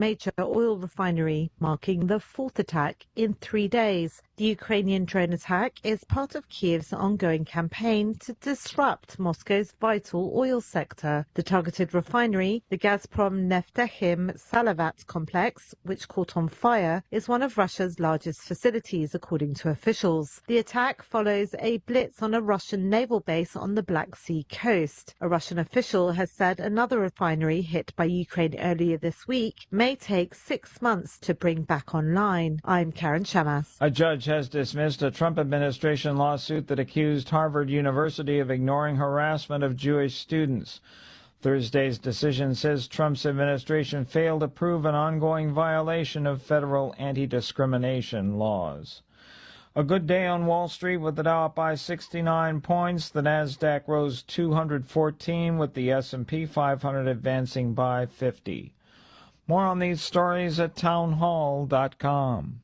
major oil refinery, marking the fourth attack in 3 days. The Ukrainian drone attack is part of Kiev's ongoing campaign to disrupt Moscow's vital oil sector. The targeted refinery, the Gazprom Neftechim Salavat complex, which caught on fire, is one of Russia's largest facilities, according to officials. The attack follows a blitz on a Russian naval base on the Black Sea coast. A Russian official has said another refinery hit by Ukraine earlier this week may take 6 months to bring back online. I'm Karen Shamas. A judge has dismissed a Trump administration lawsuit that accused Harvard University of ignoring harassment of Jewish students. Thursday's decision says Trump's administration failed to prove an ongoing violation of federal anti-discrimination laws. A good day on Wall Street with the Dow up by 69 points. The Nasdaq rose 214 with the S&P 500 advancing by 50. More on these stories at townhall.com.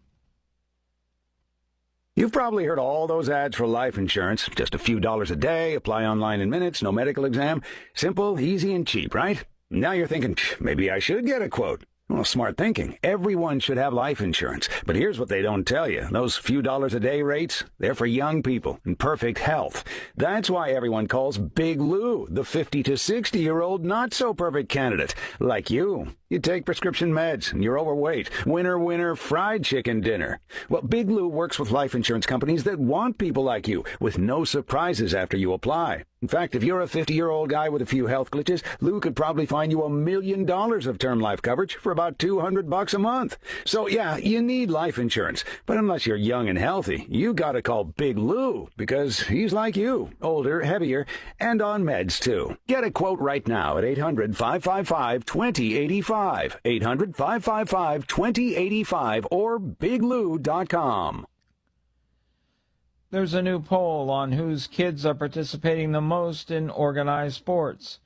You've probably heard all those ads for life insurance. Just a few dollars a day, apply online in minutes, no medical exam. Simple, easy, and cheap, right? Now you're thinking, maybe I should get a quote. Well, smart thinking. Everyone should have life insurance. But here's what they don't tell you. Those few dollars a day rates, they're for young people in perfect health. That's why everyone calls Big Lou the 50 to 60-year-old not-so-perfect candidate, like you. You take prescription meds, and you're overweight. Winner, winner, fried chicken dinner. Well, Big Lou works with life insurance companies that want people like you, with no surprises after you apply. In fact, if you're a 50-year-old guy with a few health glitches, Lou could probably find you $1 million of term life coverage for about $200 a month. So, yeah, you need life insurance. But unless you're young and healthy, you gotta call Big Lou, because he's like you, older, heavier, and on meds, too. Get a quote right now at 800-555-2085. 800-555-2085 or biglou.com. There's a new poll on whose kids are participating the most in organized sports.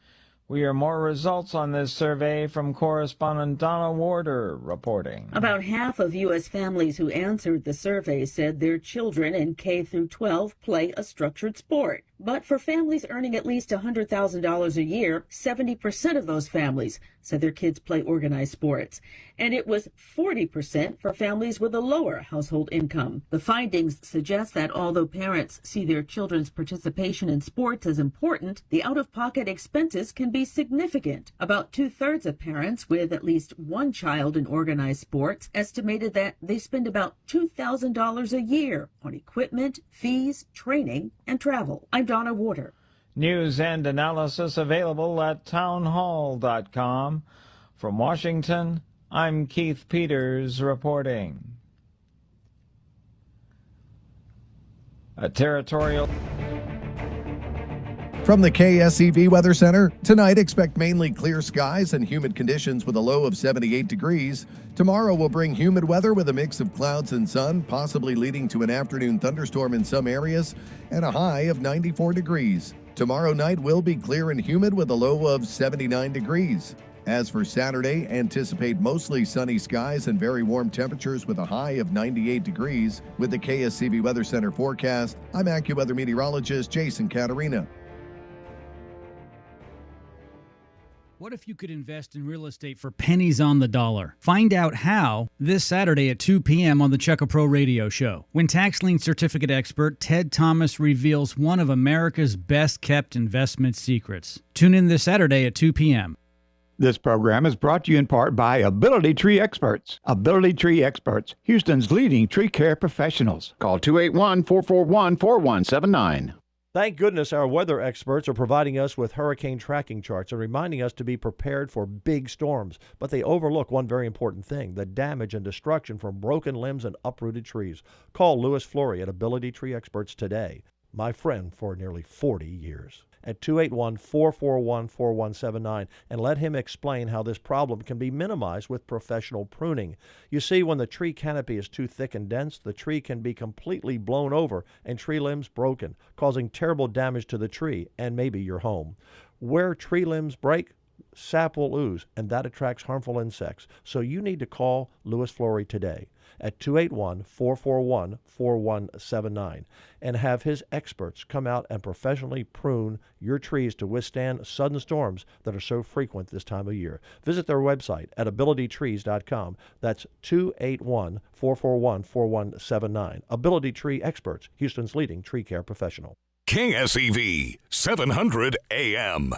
We hear more results on this survey from correspondent Donna Warder reporting. About half of U.S. families who answered the survey said their children in K through 12 play a structured sport. But for families earning at least $100,000 a year, 70% of those families said their kids play organized sports. And it was 40% for families with a lower household income. The findings suggest that although parents see their children's participation in sports as important, the out-of-pocket expenses can be significant. About 2/3 of parents with at least one child in organized sports estimated that they spend about $2,000 a year on equipment, fees, training, and travel. I'm Donna Warder. News and analysis available at townhall.com. From Washington, I'm Keith Peters reporting. A territorial... From the KSEV Weather Center, tonight expect mainly clear skies and humid conditions with a low of 78 degrees. Tomorrow will bring humid weather with a mix of clouds and sun, possibly leading to an afternoon thunderstorm in some areas, and a high of 94 degrees. Tomorrow night will be clear and humid with a low of 79 degrees. As for Saturday, anticipate mostly sunny skies and very warm temperatures with a high of 98 degrees. With the KSEV Weather Center forecast, I'm AccuWeather meteorologist Jason Caterina. What if you could invest in real estate for pennies on the dollar? Find out how this Saturday at 2 p.m. on the Check a Pro radio show, when tax lien certificate expert Ted Thomas reveals one of America's best-kept investment secrets. Tune in this Saturday at 2 p.m. This program is brought to you in part by Ability Tree Experts. Ability Tree Experts, Houston's leading tree care professionals. Call 281-441-4179. Thank goodness our weather experts are providing us with hurricane tracking charts and reminding us to be prepared for big storms. But they overlook one very important thing, the damage and destruction from broken limbs and uprooted trees. Call Louis Flory at Ability Tree Experts today, my friend for nearly 40 years, at 281-441-4179, and let him explain how this problem can be minimized with professional pruning. You see, when the tree canopy is too thick and dense, the tree can be completely blown over and tree limbs broken, causing terrible damage to the tree and maybe your home. Where tree limbs break, sap will ooze, and that attracts harmful insects. So you need to call Louis Flory today at 281-441-4179 and have his experts come out and professionally prune your trees to withstand sudden storms that are so frequent this time of year. Visit their website at abilitytrees.com. That's 281-441-4179. Ability Tree Experts, Houston's leading tree care professional. KSEV 700 AM.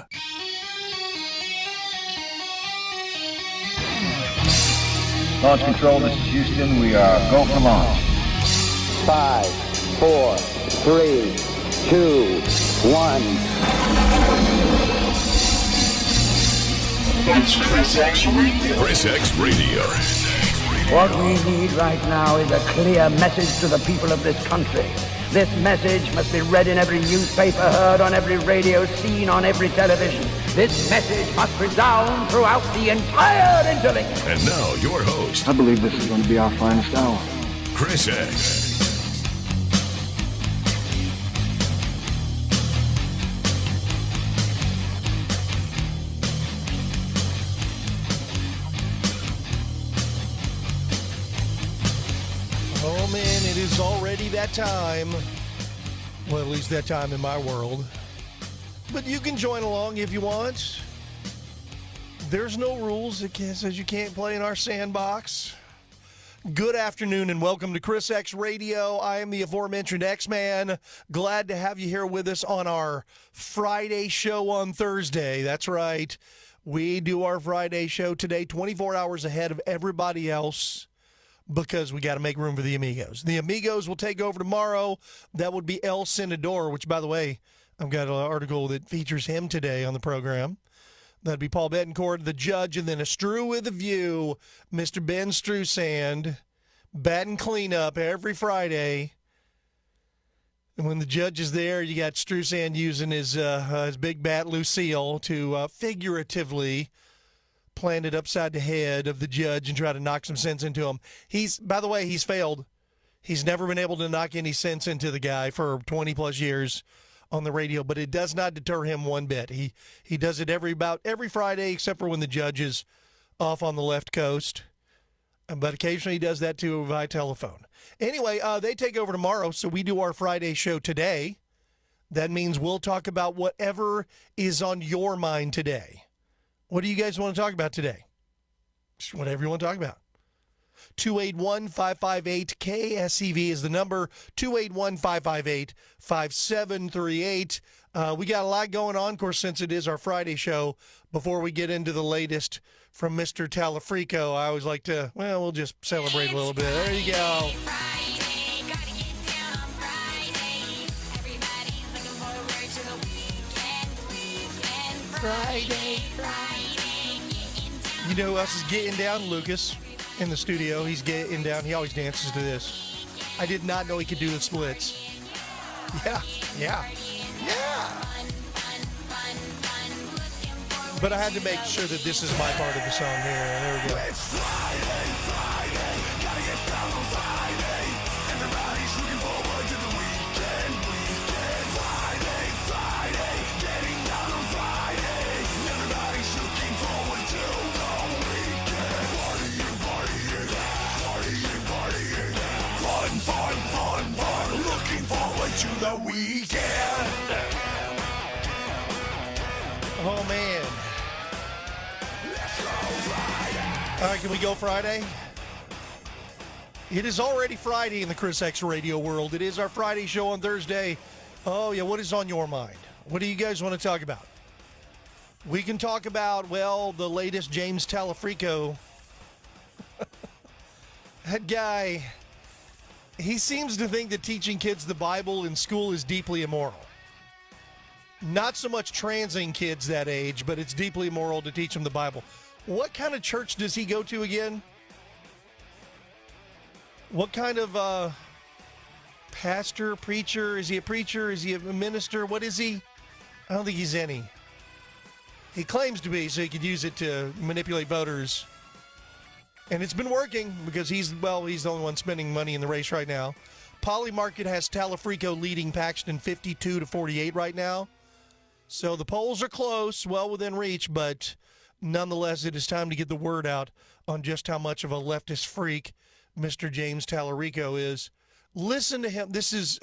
Launch control, this is Houston. We are go for launch. 5, 4, 3, 2, 1. It's ChrisXradio. ChrisXradio. What we need right now is a clear message to the people of this country. This message must be read in every newspaper, heard on every radio, seen on every television. This message must resound throughout the entire interlink. And now, your host. I believe this is going to be our finest hour. Chris X. Oh man, it is already that time. Well, at least that time in my world. But you can join along if you want. There's no rules. It says you can't play in our sandbox. Good afternoon and welcome to ChrisXradio. I am the aforementioned X-Man. Glad to have you here with us on our Friday show on Thursday. That's right. We do our Friday show today 24 hours ahead of everybody else, because we got to make room for the Amigos. The Amigos will take over tomorrow. That would be El Senador, which, by the way, I've got an article that features him today on the program. That'd be Paul Betancourt, the judge, and then a Strew with a View, Mr. Ben Strusand, batting cleanup every Friday. And when the judge is there, you got Strusand using his big bat, Lucille, to figuratively plant it upside the head of the judge and try to knock some sense into him. By the way, he's failed. He's never been able to knock any sense into the guy for 20-plus years on the radio, but it does not deter him one bit. He does it every Friday, except for when the judge is off on the left coast. But occasionally he does that, too, via telephone. Anyway, they take over tomorrow, so we do our Friday show today. That means we'll talk about whatever is on your mind today. What do you guys want to talk about today? Just whatever you want to talk about. 281-558-KSEV is the number. 281-558-5738. We got a lot going on, of course, since it is our Friday show. Before we get into the latest from Mr. Talarico, I always like to, we'll just celebrate a little bit. There you go. Friday. You know who else is getting down? Lucas in the studio. He's getting down. He always dances to this. I did not know he could do the splits. Yeah. But I had to make sure that this is my part of the song here. There we go. It's Friday, gotta get down on Friday. Everybody's looking forward to the weekend. Friday, getting down on Friday. Everybody's looking forward to the weekend. Partying. Fun. Looking forward to the weekend. Oh, man. All right, can we go Friday? It is already Friday in the ChrisXradio world. It is our Friday show on Thursday. Oh, yeah, what is on your mind? What do you guys want to talk about? We can talk about, the latest James Talarico. That guy, he seems to think that teaching kids the Bible in school is deeply immoral. Not so much transing kids that age, but it's deeply immoral to teach them the Bible. What kind of church does he go to again? What kind of pastor, preacher? Is he a preacher? Is he a minister? What is he? I don't think he's any. He claims to be, so he could use it to manipulate voters. And it's been working because he's the only one spending money in the race right now. Polymarket has Talarico leading Paxton 52-48 right now. So the polls are close, well within reach, but Nonetheless, it is time to get the word out on just how much of a leftist freak Mr. James Talarico is. Listen to him. This is...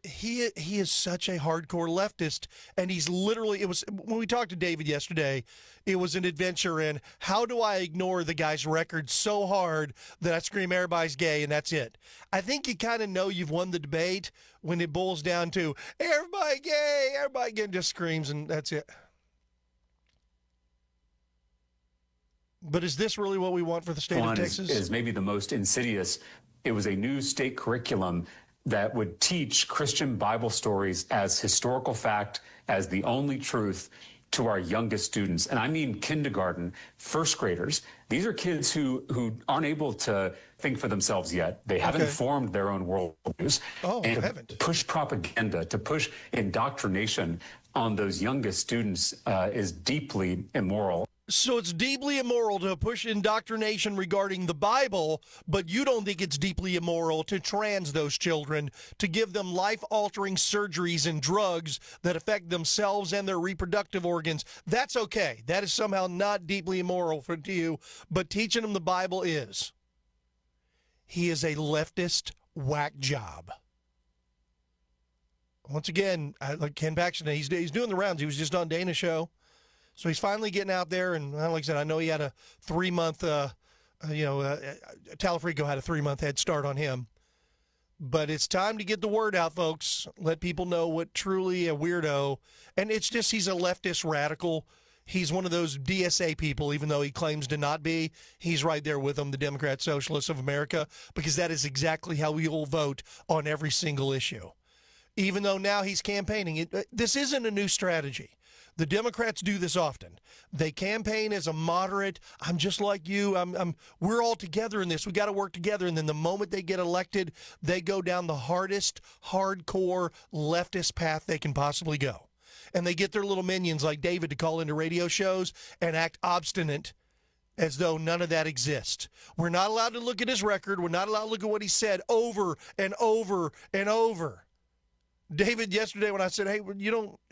He is such a hardcore leftist, and he's literally, it was, when we talked to David yesterday, it was an adventure in how do I ignore the guy's record so hard that I scream everybody's gay and that's it. I think you kind of know you've won the debate when it boils down to everybody gay, and just screams and that's it. But is this really what we want for the state of Texas? Is maybe the most insidious. It was a new state curriculum that would teach Christian Bible stories as historical fact, as the only truth to our youngest students. And I mean kindergarten, first graders. These are kids who aren't able to think for themselves yet. They haven't formed their own worldviews. And to push propaganda, to push indoctrination on those youngest students is deeply immoral. So it's deeply immoral to push indoctrination regarding the Bible, but you don't think it's deeply immoral to trans those children, to give them life-altering surgeries and drugs that affect themselves and their reproductive organs. That's okay. That is somehow not deeply immoral to you, but teaching them the Bible is. He is a leftist whack job. Once again, like Ken Paxton, he's doing the rounds. He was just on Dana's show. So he's finally getting out there, and like I said, I know he had a 3-month, Talarico had a 3-month head start on him. But it's time to get the word out, folks. Let people know what truly a weirdo, and it's just he's a leftist radical. He's one of those DSA people, even though he claims to not be. He's right there with them, the Democrat Socialists of America, because that is exactly how we will vote on every single issue. Even though now he's campaigning. This isn't a new strategy. The Democrats do this often. They campaign as a moderate. I'm just like you. We're all together in this. We got to work together. And then the moment they get elected, they go down the hardest, hardcore leftist path they can possibly go. And they get their little minions like David to call into radio shows and act obstinate as though none of that exists. We're not allowed to look at his record. We're not allowed to look at what he said over and over and over. David, yesterday when I said, hey,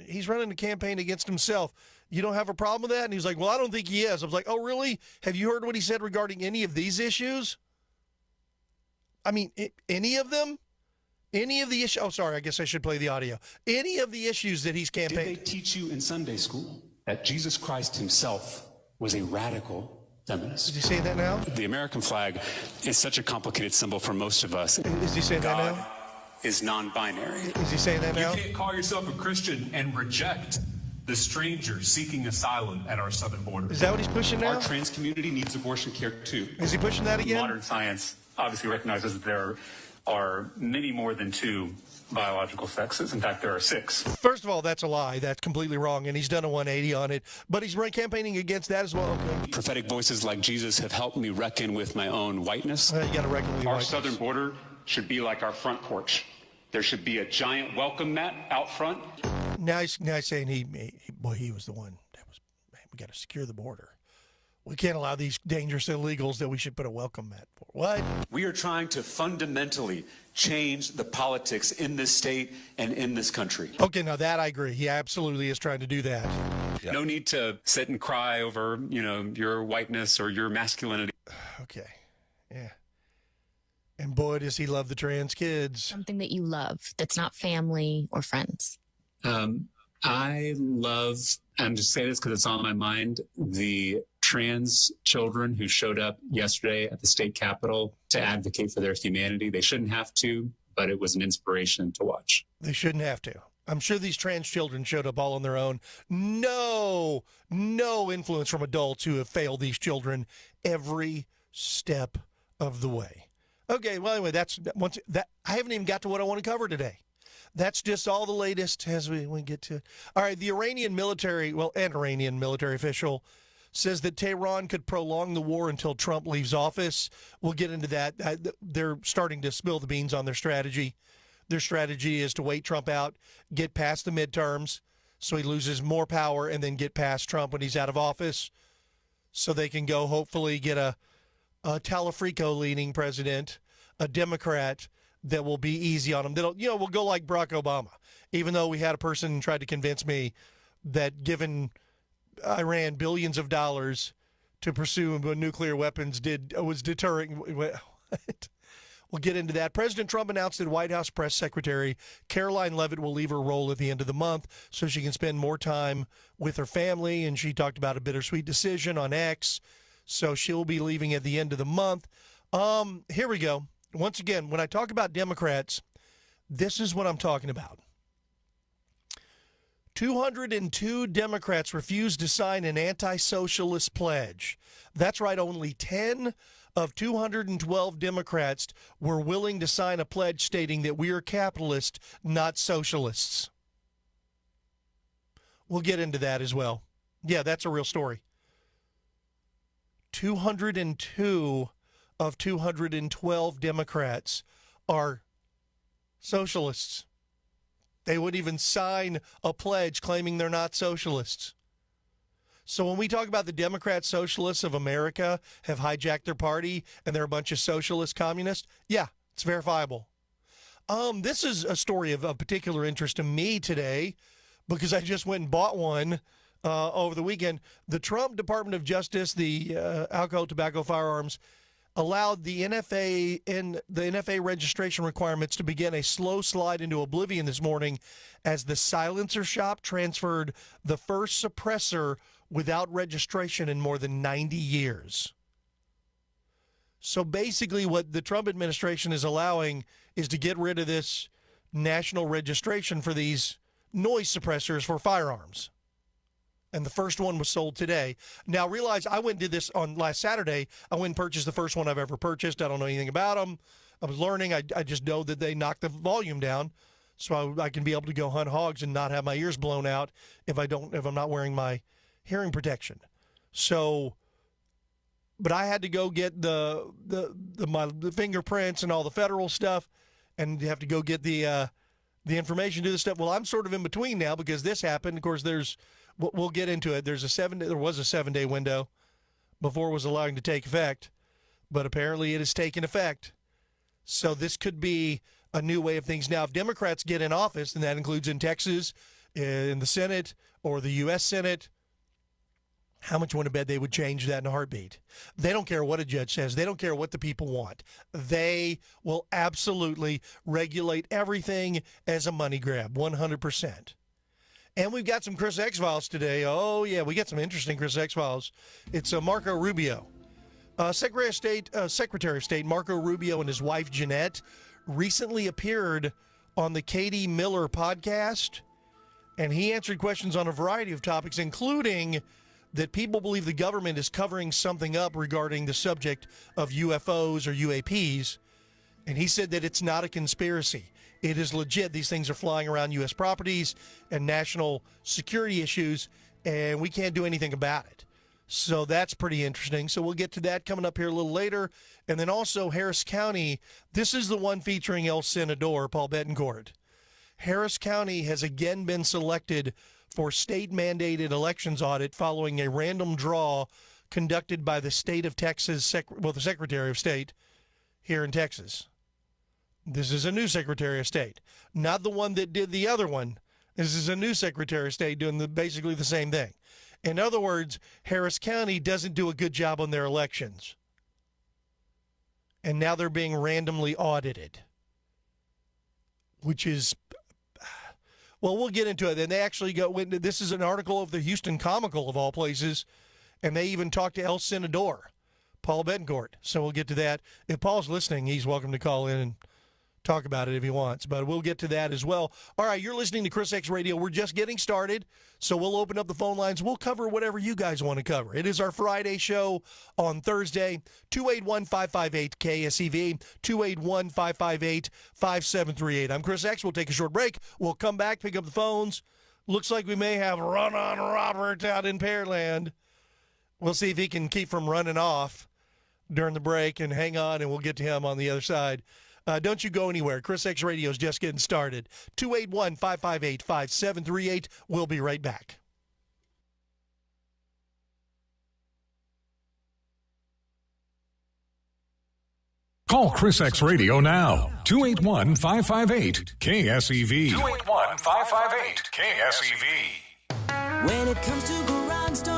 he's running a campaign against himself. You don't have a problem with that? And he's like, well, I don't think he is. I was like, oh, really? Have you heard what he said regarding any of these issues? I mean, any of them? Any of the issues? Oh, sorry, I guess I should play the audio. Any of the issues that he's campaigning. Did they teach you in Sunday school that Jesus Christ himself was a radical feminist? Is he saying that now? The American flag is such a complicated symbol for most of us. Is he saying that now? Is non-binary. Is he saying that now? You can't call yourself a Christian and reject the stranger seeking asylum at our southern border. Is that what he's pushing now? Our trans community needs abortion care too. Is he pushing that again? Modern science obviously recognizes that there are many more than 2 biological sexes. In fact, there are 6. First of all, that's a lie. That's completely wrong, and he's done a 180 on it. But he's campaigning against that as well. Okay. Prophetic voices like Jesus have helped me reckon with my own whiteness. You got to reckon with your Our whiteness. southern border should be like our front porch. There should be a giant welcome mat out front. Now he's saying he was the one that was, man, we got to secure the border. We can't allow these dangerous illegals that we should put a welcome mat for. What? We are trying to fundamentally change the politics in this state and in this country. Okay, now that I agree. He absolutely is trying to do that. Yep. No need to sit and cry over, your whiteness or your masculinity. Okay. Yeah. And boy, does he love the trans kids. Something that you love that's not family or friends. I love, and just say this because it's on my mind, the trans children who showed up yesterday at the state capitol to advocate for their humanity. They shouldn't have to, but it was an inspiration to watch. They shouldn't have to. I'm sure these trans children showed up all on their own. No influence from adults who have failed these children every step of the way. Okay, well, anyway, I haven't even got to what I want to cover today. That's just all the latest as we get to it. All right, the Iranian military official says that Tehran could prolong the war until Trump leaves office. We'll get into that. They're starting to spill the beans on their strategy. Their strategy is to wait Trump out, get past the midterms so he loses more power, and then get past Trump when he's out of office so they can go hopefully get a Talarico-leaning president, a Democrat that will be easy on him. We'll go like Barack Obama, even though we had a person tried to convince me that given Iran billions of dollars to pursue nuclear weapons was deterring. What? We'll get into that. President Trump announced that White House Press Secretary Caroline Leavitt will leave her role at the end of the month so she can spend more time with her family, and she talked about a bittersweet decision on X, so she'll be leaving at the end of the month. Here we go. Once again, when I talk about Democrats, this is what I'm talking about. 202 Democrats refused to sign an anti-socialist pledge. That's right, only 10 of 212 Democrats were willing to sign a pledge stating that we are capitalists, not socialists. We'll get into that as well. Yeah, that's a real story. 202 of 212 Democrats are socialists. They wouldn't even sign a pledge claiming they're not socialists. So when we talk about the Democrat Socialists of America have hijacked their party and they're a bunch of socialist communists, yeah, it's verifiable. This is a story of particular interest to me today because I just went and bought one over the weekend. The Trump Department of Justice, the alcohol, tobacco, firearms, allowed the NFA and the NFA registration requirements to begin a slow slide into oblivion this morning as the silencer shop transferred the first suppressor without registration in more than 90 years. So basically what the Trump administration is allowing is to get rid of this national registration for these noise suppressors for firearms. And the first one was sold today. Now, realize I went and did this on last Saturday. I went and purchased the first one I've ever purchased. I don't know anything about them. I was learning. I just know that they knock the volume down so I can be able to go hunt hogs and not have my ears blown out if I'm not wearing my hearing protection. So, but I had to go get the fingerprints and all the federal stuff, and you have to go get the information, do the stuff. Well, I'm sort of in between now because this happened. Of course, we'll get into it. There was a 7-day window before it was allowing to take effect, but apparently it has taken effect. So this could be a new way of things. Now, if Democrats get in office, and that includes in Texas, in the Senate, or the U.S. Senate, how much would I bet they would change that in a heartbeat? They don't care what a judge says. They don't care what the people want. They will absolutely regulate everything as a money grab, 100%. And we've got some Chris X-Files today. Oh, yeah, we got some interesting Chris X-Files. It's Marco Rubio. Secretary of State Marco Rubio and his wife, Jeanette, recently appeared on the Katie Miller podcast, and he answered questions on a variety of topics, including that people believe the government is covering something up regarding the subject of UFOs or UAPs, and he said that it's not a conspiracy. It is legit. These things are flying around U.S. properties and national security issues, and we can't do anything about it. So that's pretty interesting. So we'll get to that coming up here a little later. And then also Harris County, this is the one featuring El Senador, Paul Betancourt. Harris County has again been selected for state-mandated elections audit following a random draw conducted by the state of Texas, the Secretary of State here in Texas. This is a new Secretary of State, not the one that did the other one. This is a new Secretary of State doing basically the same thing. In other words, Harris County doesn't do a good job on their elections. And now they're being randomly audited, which is, well, we'll get into it. And they actually this is an article of the Houston Comical of all places, and they even talked to El Senador, Paul Betancourt. So we'll get to that. If Paul's listening, he's welcome to call in and talk about it if he wants, but we'll get to that as well. All right, you're listening to ChrisXradio. We're just getting started, so we'll open up the phone lines. We'll cover whatever you guys want to cover. It is our Friday show on Thursday, 281-558-KSEV, 281-558-5738. I'm Chris X. We'll take a short break. We'll come back, pick up the phones. Looks like we may have Run on Robert out in Pearland. We'll see if he can keep from running off during the break, and hang on, and we'll get to him on the other side. Don't you go anywhere. Chris X Radio is just getting started. 281-558-5738. We'll be right back. Call Chris X Radio now. 281-558-KSEV. 281-558-KSEV. When it comes to grindstone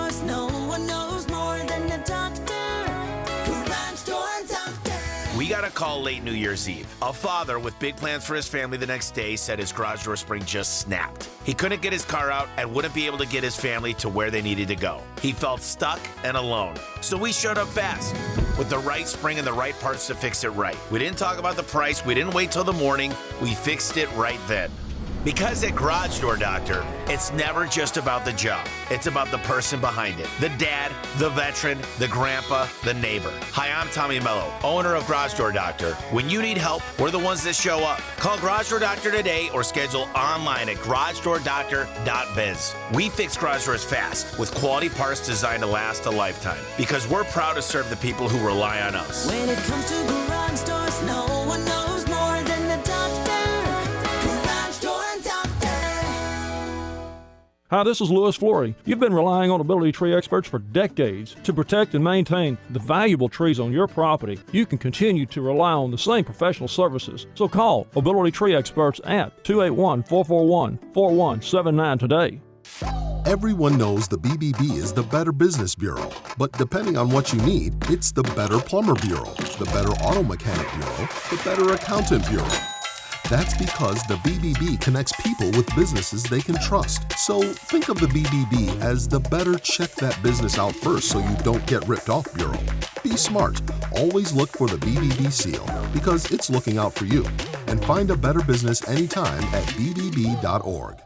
We got a call late New Year's Eve. A father with big plans for his family the next day said his garage door spring just snapped. He couldn't get his car out and wouldn't be able to get his family to where they needed to go. He felt stuck and alone. So we showed up fast with the right spring and the right parts to fix it right. We didn't talk about the price. We didn't wait till the morning. We fixed it right then. Because at Garage Door Doctor, it's never just about the job. It's about the person behind it. The dad, the veteran, the grandpa, the neighbor. Hi, I'm Tommy Mello, owner of Garage Door Doctor. When you need help, we're the ones that show up. Call Garage Door Doctor today or schedule online at garagedoordoctor.biz. We fix garage doors fast with quality parts designed to last a lifetime because we're proud to serve the people who rely on us. When it comes to garage doors, no one knows more than the doctor. Hi, this is Louis Flory. You've been relying on Ability Tree Experts for decades to protect and maintain the valuable trees on your property. You can continue to rely on the same professional services. So call Ability Tree Experts at 281-441-4179 today. Everyone knows the BBB is the Better Business Bureau, but depending on what you need, it's the Better Plumber Bureau, the Better Auto Mechanic Bureau, the Better Accountant Bureau. That's because the BBB connects people with businesses they can trust. So think of the BBB as the better check that business out first so you don't get ripped off bureau. Be smart. Always look for the BBB seal because it's looking out for you. And find a better business anytime at bbb.org.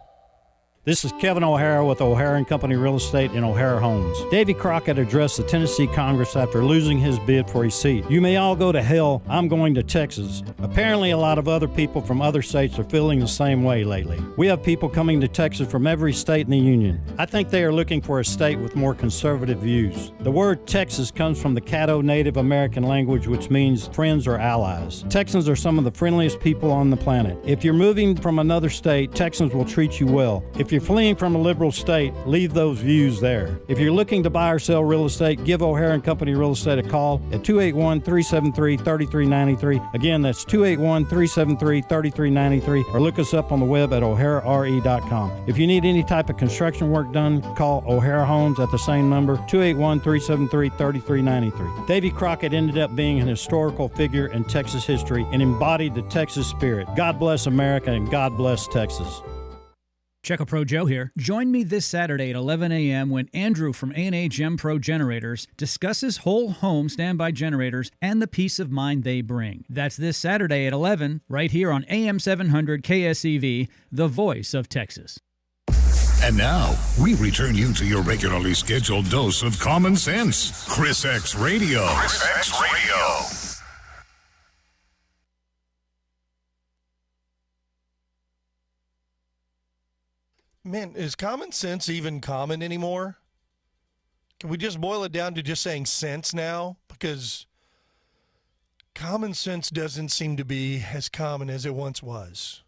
This is Kevin O'Hara with O'Hara & Company Real Estate in O'Hara Homes. Davy Crockett addressed the Tennessee Congress after losing his bid for his seat. You may all go to hell, I'm going to Texas. Apparently a lot of other people from other states are feeling the same way lately. We have people coming to Texas from every state in the union. I think they are looking for a state with more conservative views. The word Texas comes from the Caddo Native American language, which means friends or allies. Texans are some of the friendliest people on the planet. If you're moving from another state, Texans will treat you well. If you're fleeing from a liberal state, leave those views there. If you're looking to buy or sell real estate, give O'Hara & Company Real Estate a call at 281-373-3393. Again, that's 281-373-3393, or look us up on the web at o'harare.com. If you need any type of construction work done, call O'Hara Homes at the same number, 281-373-3393. Davy Crockett ended up being an historical figure in Texas history and embodied the Texas spirit. God bless America and God bless Texas. Checo Pro Joe here. Join me this Saturday at 11 a.m. when Andrew from A&A Gem Pro Generators discusses whole home standby generators and the peace of mind they bring. That's this Saturday at 11, right here on AM 700 KSEV, the voice of Texas. And now, we return you to your regularly scheduled dose of common sense. ChrisXradio. ChrisXradio. Man, is common sense even common anymore? Can we just boil it down to just saying sense now? Because common sense doesn't seem to be as common as it once was.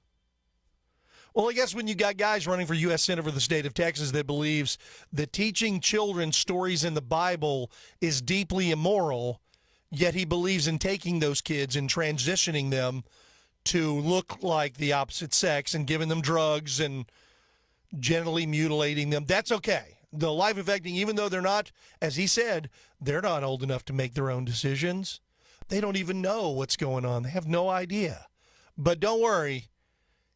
Well, I guess when you got guys running for U.S. Senate for the state of Texas that believes that teaching children stories in the Bible is deeply immoral, yet he believes in taking those kids and transitioning them to look like the opposite sex and giving them drugs and genitally mutilating them, that's okay. The life affecting, even though they're not, as he said, they're not old enough to make their own decisions. They don't even know what's going on. They have no idea. But don't worry,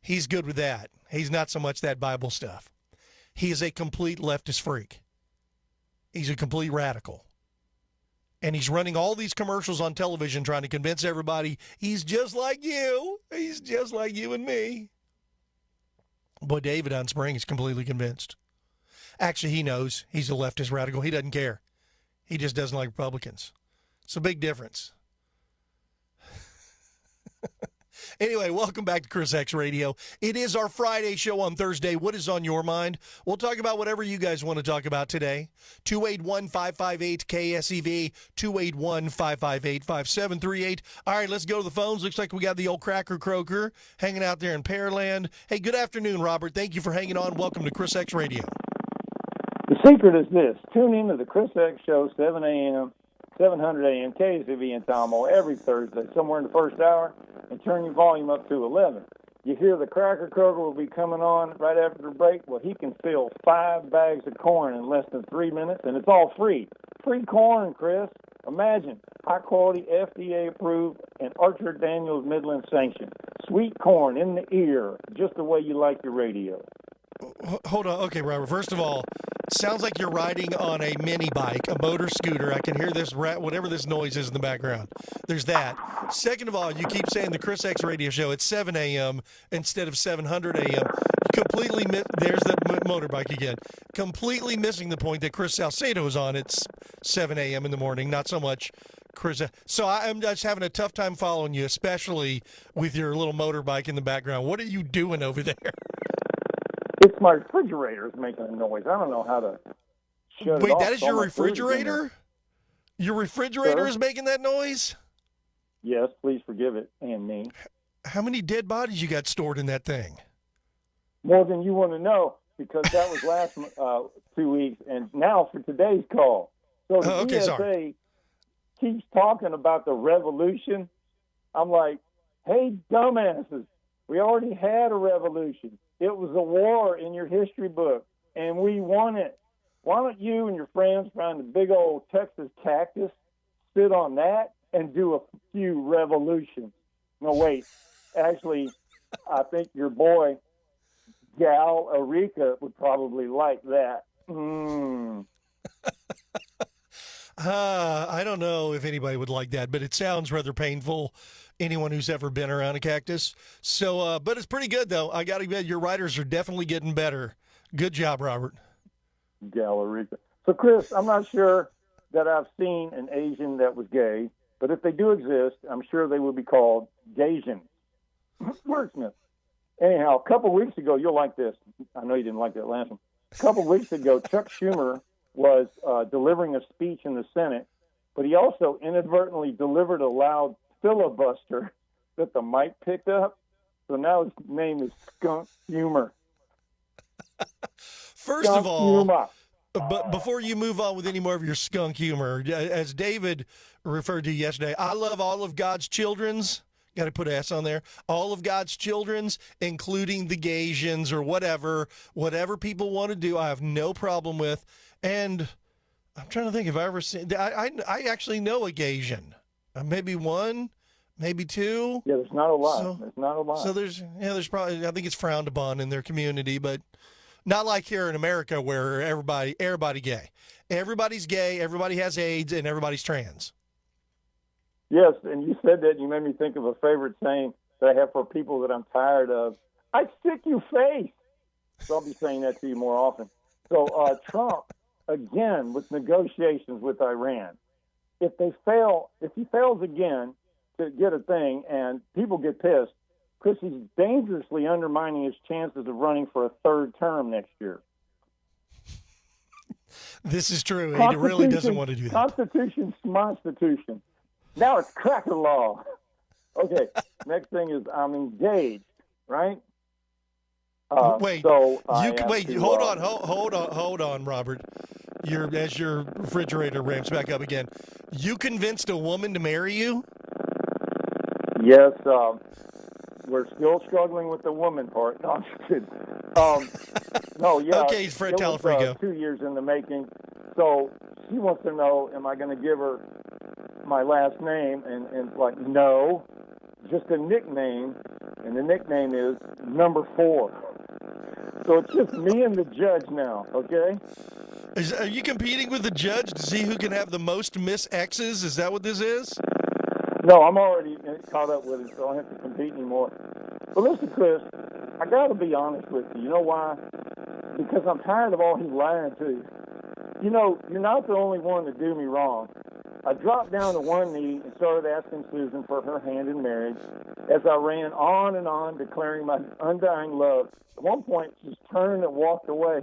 he's good with that. He's not so much that Bible stuff. He is a complete leftist freak. He's a complete radical. And he's running all these commercials on television trying to convince everybody he's just like you. He's just like you and me. Boy, David on Spring is completely convinced. Actually, he knows he's a leftist radical. He doesn't care. He just doesn't like Republicans. It's a big difference. Anyway, welcome back to Chris X Radio. It is our Friday show on Thursday. What is on your mind? We'll talk about whatever you guys want to talk about today. 281-558-KSEV, 281-558-5738. All right, let's go to the phones. Looks like we got the old Cracker Croaker hanging out there in Pearland. Hey, good afternoon, Robert. Thank you for hanging on. Welcome to Chris X Radio. The secret is this. Tune in to the Chris X Show, 7 a.m., 700 a.m., KSEV in Tomo every Thursday, somewhere in the first hour, and turn your volume up to 11. You hear the Cracker Croaker will be coming on right after the break. Well, he can fill 5 bags of corn in less than 3 minutes, and it's all free. Free corn, Chris. Imagine, high-quality, FDA-approved, and Archer Daniels Midland sanctioned. Sweet corn in the ear, just the way you like your radio. Hold on. Okay, Robert. First of all, sounds like you're riding on a mini bike, a motor scooter. I can hear this, whatever this noise is in the background. There's that. Second of all, you keep saying the Chris X radio show at 7 a.m. instead of 700 a.m. Completely there's the motorbike again. Completely missing the point that Chris Salcedo is on at 7 a.m. in the morning, not so much Chris. So I'm just having a tough time following you, especially with your little motorbike in the background. What are you doing over there? It's my refrigerator is making a noise. I don't know how to shut it off. Wait, that is your refrigerator? Your refrigerator Sir? is making that noise? Yes, please forgive it, and me. How many dead bodies you got stored in that thing? More than you want to know, because that was last 2 weeks, and now for today's call. So the GSA keeps talking about the revolution. I'm like, hey, dumbasses, we already had a revolution. It was a war in your history book, and we won it. Why don't you and your friends find a big old Texas cactus, sit on that, and do a few revolutions? No, wait. Actually, I think your boy, Gal Arica, would probably like that. I don't know if anybody would like that, but it sounds rather painful. Anyone who's ever been around a cactus. So, but it's pretty good, though. I got to admit, your writers are definitely getting better. Good job, Robert. Galerica. So, Chris, I'm not sure that I've seen an Asian that was gay, but if they do exist, I'm sure they would be called Gaysians. Wordsmith. Anyhow, a couple weeks ago, you'll like this. I know you didn't like that last one. A couple weeks ago, Chuck Schumer was delivering a speech in the Senate, but he also inadvertently delivered a loud filibuster that the mic picked up. So now his name is Skunk Humor. First of all, but before you move on with any more of your skunk humor, as David referred to yesterday, I love all of God's children's. Got to put S on there. All of God's children's, including the Gaysians or whatever people want to do, I have no problem with. And I'm trying to think if I ever seen. I actually know a Gaysian. Maybe one, maybe two. Yeah, there's not a lot. There's not a lot. So there's probably, I think it's frowned upon in their community, but not like here in America where everybody gay. Everybody's gay, everybody has AIDS, and everybody's trans. Yes, and you said that, and you made me think of a favorite saying that I have for people that I'm tired of. I stick you face. So I'll be saying that to you more often. So Trump, again, with negotiations with Iran, if he fails again to get a thing and people get pissed, Chris, he's dangerously undermining his chances of running for a third term next year. This is true. He really doesn't want to do that. Constitution's Constitution. Now it's cracker law. Okay, next thing is I'm engaged, right? Wait, hold on, Robert. As your refrigerator ramps back up again, you convinced a woman to marry you? Yes, we're still struggling with the woman part. No, I'm just kidding. Okay, Fred Talarico. 2 years in the making. So she wants to know, am I going to give her my last name? And it's like, no, just a nickname. And the nickname is Number 4. So it's just me and the judge now, okay? Are you competing with the judge to see who can have the most Miss X's? Is that what this is? No, I'm already caught up with it, so I don't have to compete anymore. But listen, Chris, I got to be honest with you. You know why? Because I'm tired of all his lying to you. You know, you're not the only one to do me wrong. I dropped down to one knee and started asking Susan for her hand in marriage as I ran on and on, declaring my undying love. At one point, she just turned and walked away.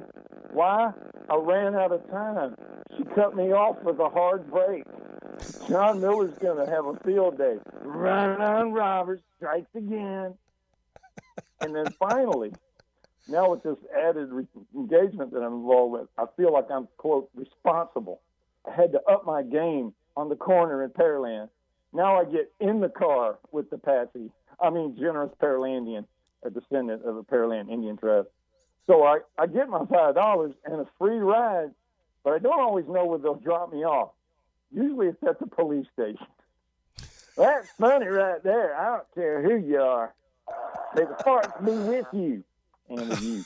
Why? I ran out of time. She cut me off with a hard break. John Miller's going to have a field day. Run on, Roberts, strikes again. And then finally, now with this added engagement that I'm involved with, I feel like I'm, quote, responsible. I had to up my game on the corner in Pearland. Now I get in the car with the generous Pearlandian, a descendant of a Pearland Indian tribe. So I get my $5 and a free ride, but I don't always know where they'll drop me off. Usually it's at the police station. That's funny right there. I don't care who you are. May the force be with you and with you.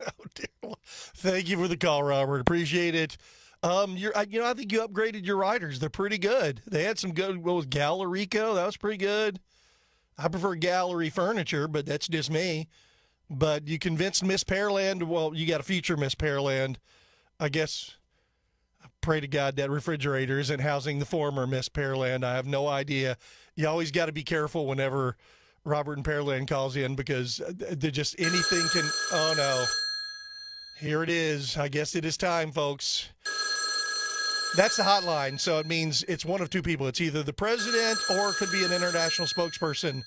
Oh, dear. Thank you for the call, Robert. Appreciate it. I think you upgraded your riders. They're pretty good. They had some good. What was Talarico? That was pretty good. I prefer gallery furniture, but that's just me. But you convinced Miss Pearland. Well, you got a future Miss Pearland. I guess. I pray to God that refrigerator isn't housing the former Miss Pearland. I have no idea. You always got to be careful whenever Robert and Pearland calls in because they're just anything can. Oh no. Here it is. I guess it is time, folks. That's the hotline, so it means it's one of two people. It's either the president or it could be an international spokesperson.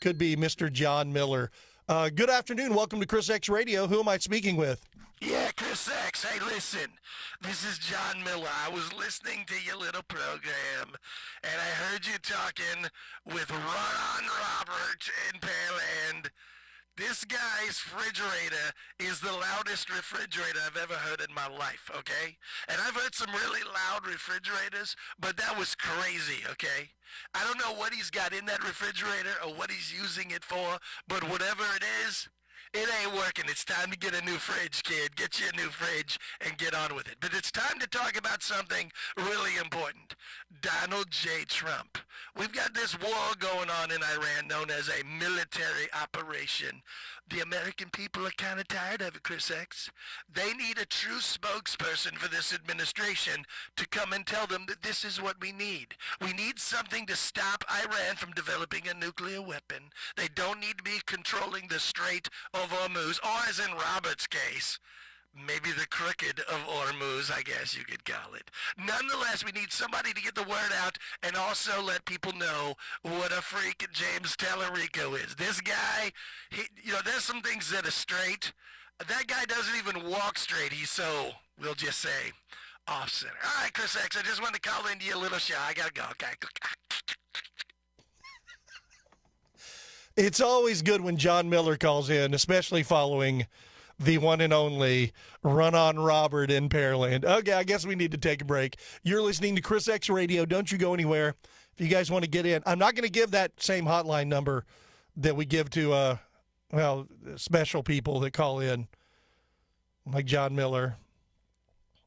Could be Mr. John Miller. Good afternoon. Welcome to Chris X Radio. Who am I speaking with? Yeah, Chris X. Hey, listen. This is John Miller. I was listening to your little program, and I heard you talking with Ron Robert in Pearland. This guy's refrigerator is the loudest refrigerator I've ever heard in my life, okay? And I've heard some really loud refrigerators, but that was crazy, okay? I don't know what he's got in that refrigerator or what he's using it for, but whatever it is, it ain't working. It's time to get a new fridge, kid. Get you a new fridge and get on with it. But it's time to talk about something really important. Donald J. Trump. We've got this war going on in Iran known as a military operation. The American people are kind of tired of it, Chris X. They need a true spokesperson for this administration to come and tell them that this is what we need. We need something to stop Iran from developing a nuclear weapon. They don't need to be controlling the Strait of Hormuz, or as in Robert's case, maybe the crooked of Hormuz, I guess you could call it. Nonetheless, we need somebody to get the word out and also let people know what a freak James Talarico is. This guy, there's some things that are straight. That guy doesn't even walk straight. He's so, we'll just say, off-center. All right, Chris X, I just wanted to call into your little show. I got to go. Okay. It's always good when John Miller calls in, especially following the one and only Run-On Robert in Pearland. Okay, I guess we need to take a break. You're listening to Chris X Radio. Don't you go anywhere. If you guys want to get in, I'm not going to give that same hotline number that we give to, special people that call in, like John Miller.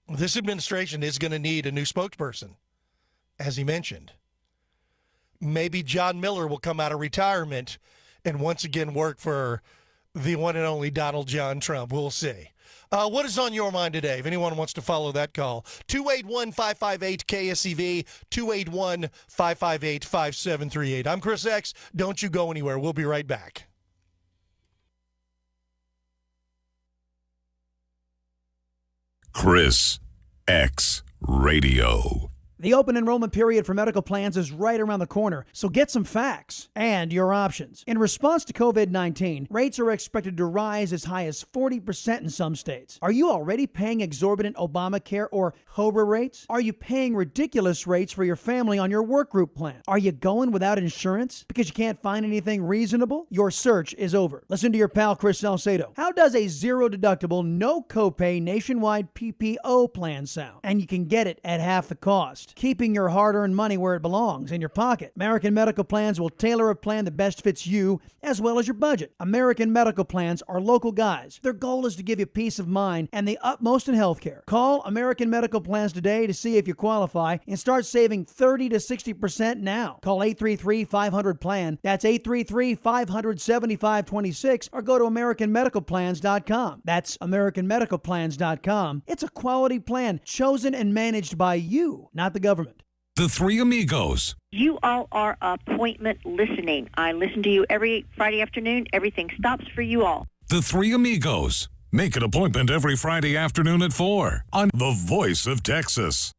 This administration is going to need a new spokesperson, as he mentioned. Maybe John Miller will come out of retirement and once again work for the one and only Donald John Trump. We'll see. What is on your mind today? If anyone wants to follow that call, 281-558-KSEV, 281-558-5738. I'm Chris X. Don't you go anywhere. We'll be right back. Chris X Radio. The open enrollment period for medical plans is right around the corner, so get some facts and your options. In response to COVID-19, rates are expected to rise as high as 40% in some states. Are you already paying exorbitant Obamacare or COBRA rates? Are you paying ridiculous rates for your family on your work group plan? Are you going without insurance because you can't find anything reasonable? Your search is over. Listen to your pal Chris Salcedo. How does a zero-deductible, no-copay nationwide PPO plan sound? And you can get it at half the cost. Keeping your hard-earned money where it belongs, in your pocket. American Medical Plans will tailor a plan that best fits you as well as your budget. American Medical Plans are local guys. Their goal is to give you peace of mind and the utmost in healthcare. Call American Medical Plans today to see if you qualify and start saving 30 to 60% now. Call 833-500-PLAN. That's 833-500-7526 or go to AmericanMedicalPlans.com. That's AmericanMedicalPlans.com. It's a quality plan chosen and managed by you, not the government. The Three Amigos. You all are appointment listening. I listen to you every Friday afternoon. Everything stops for you all. The Three Amigos. Make an appointment every Friday afternoon at 4 on The Voice of Texas.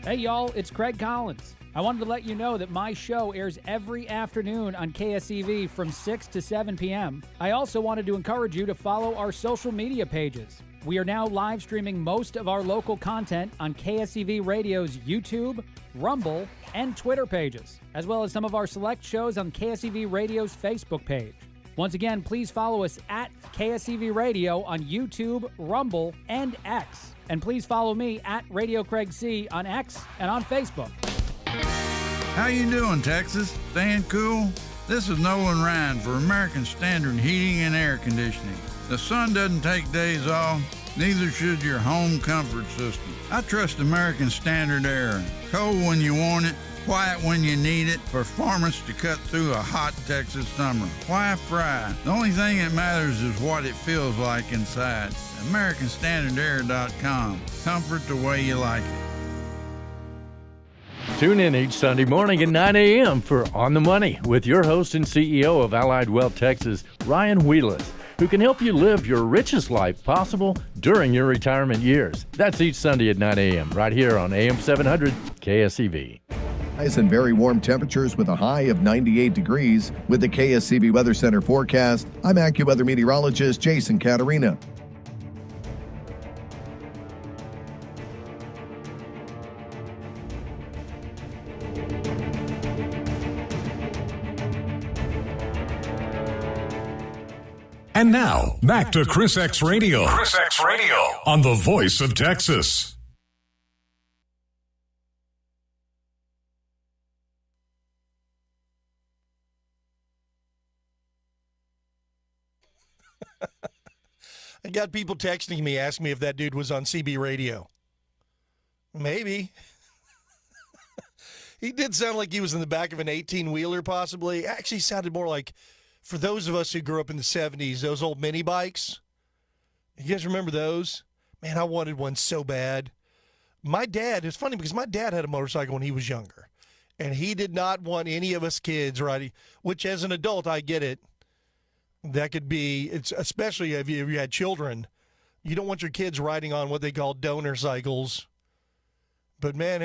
Hey, y'all, it's Craig Collins. I wanted to let you know that my show airs every afternoon on KSEV from 6 to 7 p.m. I also wanted to encourage you to follow our social media pages. We are now live streaming most of our local content on KSEV Radio's YouTube, Rumble, and Twitter pages, as well as some of our select shows on KSEV Radio's Facebook page. Once again, please follow us at KSEV Radio on YouTube, Rumble, and X. And please follow me at Radio Craig C on X and on Facebook. How you doing, Texas? Staying cool? This is Nolan Ryan for American Standard Heating and Air Conditioning. The sun doesn't take days off, neither should your home comfort system. I trust American Standard Air. Cold when you want it, quiet when you need it, performance to cut through a hot Texas summer. Why fry? The only thing that matters is what it feels like inside. AmericanStandardAir.com. Comfort the way you like it. Tune in each Sunday morning at 9 a.m. for On the Money with your host and CEO of Allied Wealth Texas, Ryan Wheelis, who can help you live your richest life possible during your retirement years. That's each Sunday at 9 a.m. right here on AM 700 KSEV. And very warm temperatures with a high of 98 degrees. With the KSEV Weather Center forecast, I'm AccuWeather meteorologist Jason Caterina. And now, back to ChrisXradio. ChrisXradio on the voice of Texas. I got people texting me, asking me if that dude was on CB radio. Maybe. He did sound like he was in the back of an 18-wheeler, possibly. Actually sounded more like, for those of us who grew up in the 70s, those old mini bikes. You guys remember those? Man, I wanted one so bad. My dad, it's funny because my dad had a motorcycle when he was younger. And he did not want any of us kids riding, which as an adult, I get it. That could be, it's especially if you had children. You don't want your kids riding on what they call donor cycles. But man,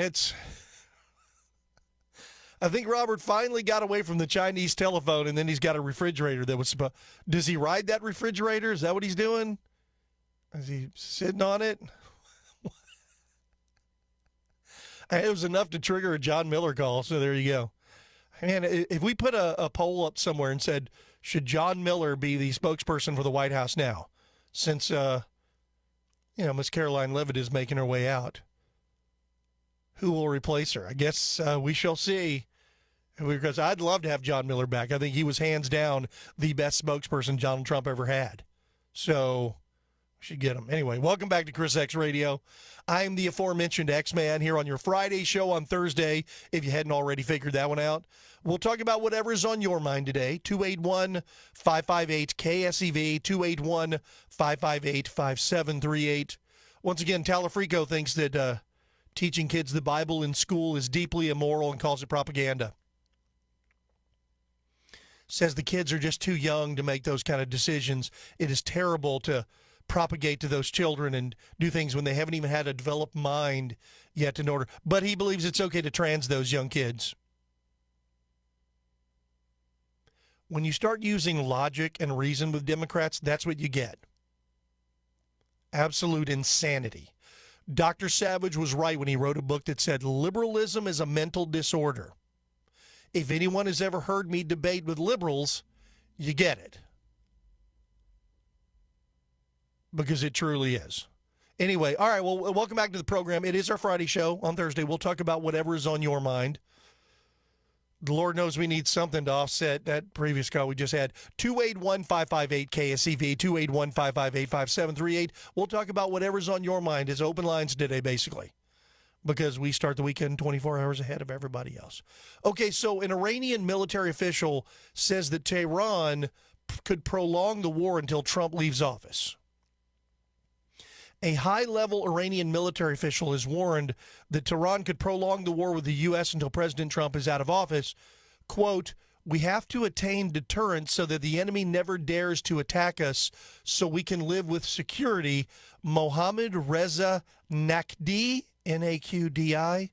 I think Robert finally got away from the Chinese telephone, and then he's got a refrigerator that was supposed. Does he ride that refrigerator? Is that what he's doing? Is he sitting on it? It was enough to trigger a John Miller call, so there you go. Man, if we put a poll up somewhere and said, should John Miller be the spokesperson for the White House now, since Miss Caroline Leavitt is making her way out? Who will replace her? I guess we shall see. Because I'd love to have John Miller back. I think he was hands down the best spokesperson Donald Trump ever had. So we should get him. Anyway, welcome back to ChrisXradio. I'm the aforementioned X-Man here on your Friday show on Thursday, if you hadn't already figured that one out. We'll talk about whatever is on your mind today. 281-558-KSEV, 281-558-5738. Once again, Talarico thinks that teaching kids the Bible in school is deeply immoral and calls it propaganda. Says the kids are just too young to make those kind of decisions. It is terrible to propagate to those children and do things when they haven't even had a developed mind yet in order. But he believes it's okay to trans those young kids. When you start using logic and reason with Democrats, that's what you get. Absolute insanity. Dr. Savage was right when he wrote a book that said liberalism is a mental disorder. If anyone has ever heard me debate with liberals, you get it. Because it truly is. Anyway, all right, well, welcome back to the program. It is our Friday show on Thursday. We'll talk about whatever is on your mind. The Lord knows we need something to offset that previous call we just had. 281-558-KSEV, 281-558-5738. We'll talk about whatever's on your mind. It's open lines today, basically, because we start the weekend 24 hours ahead of everybody else. Okay, so an Iranian military official says that Tehran could prolong the war until Trump leaves office. A high-level Iranian military official has warned that Tehran could prolong the war with the U.S. until President Trump is out of office. Quote, "We have to attain deterrence so that the enemy never dares to attack us so we can live with security," Mohammad Reza Naqdi, N-A-Q-D-I,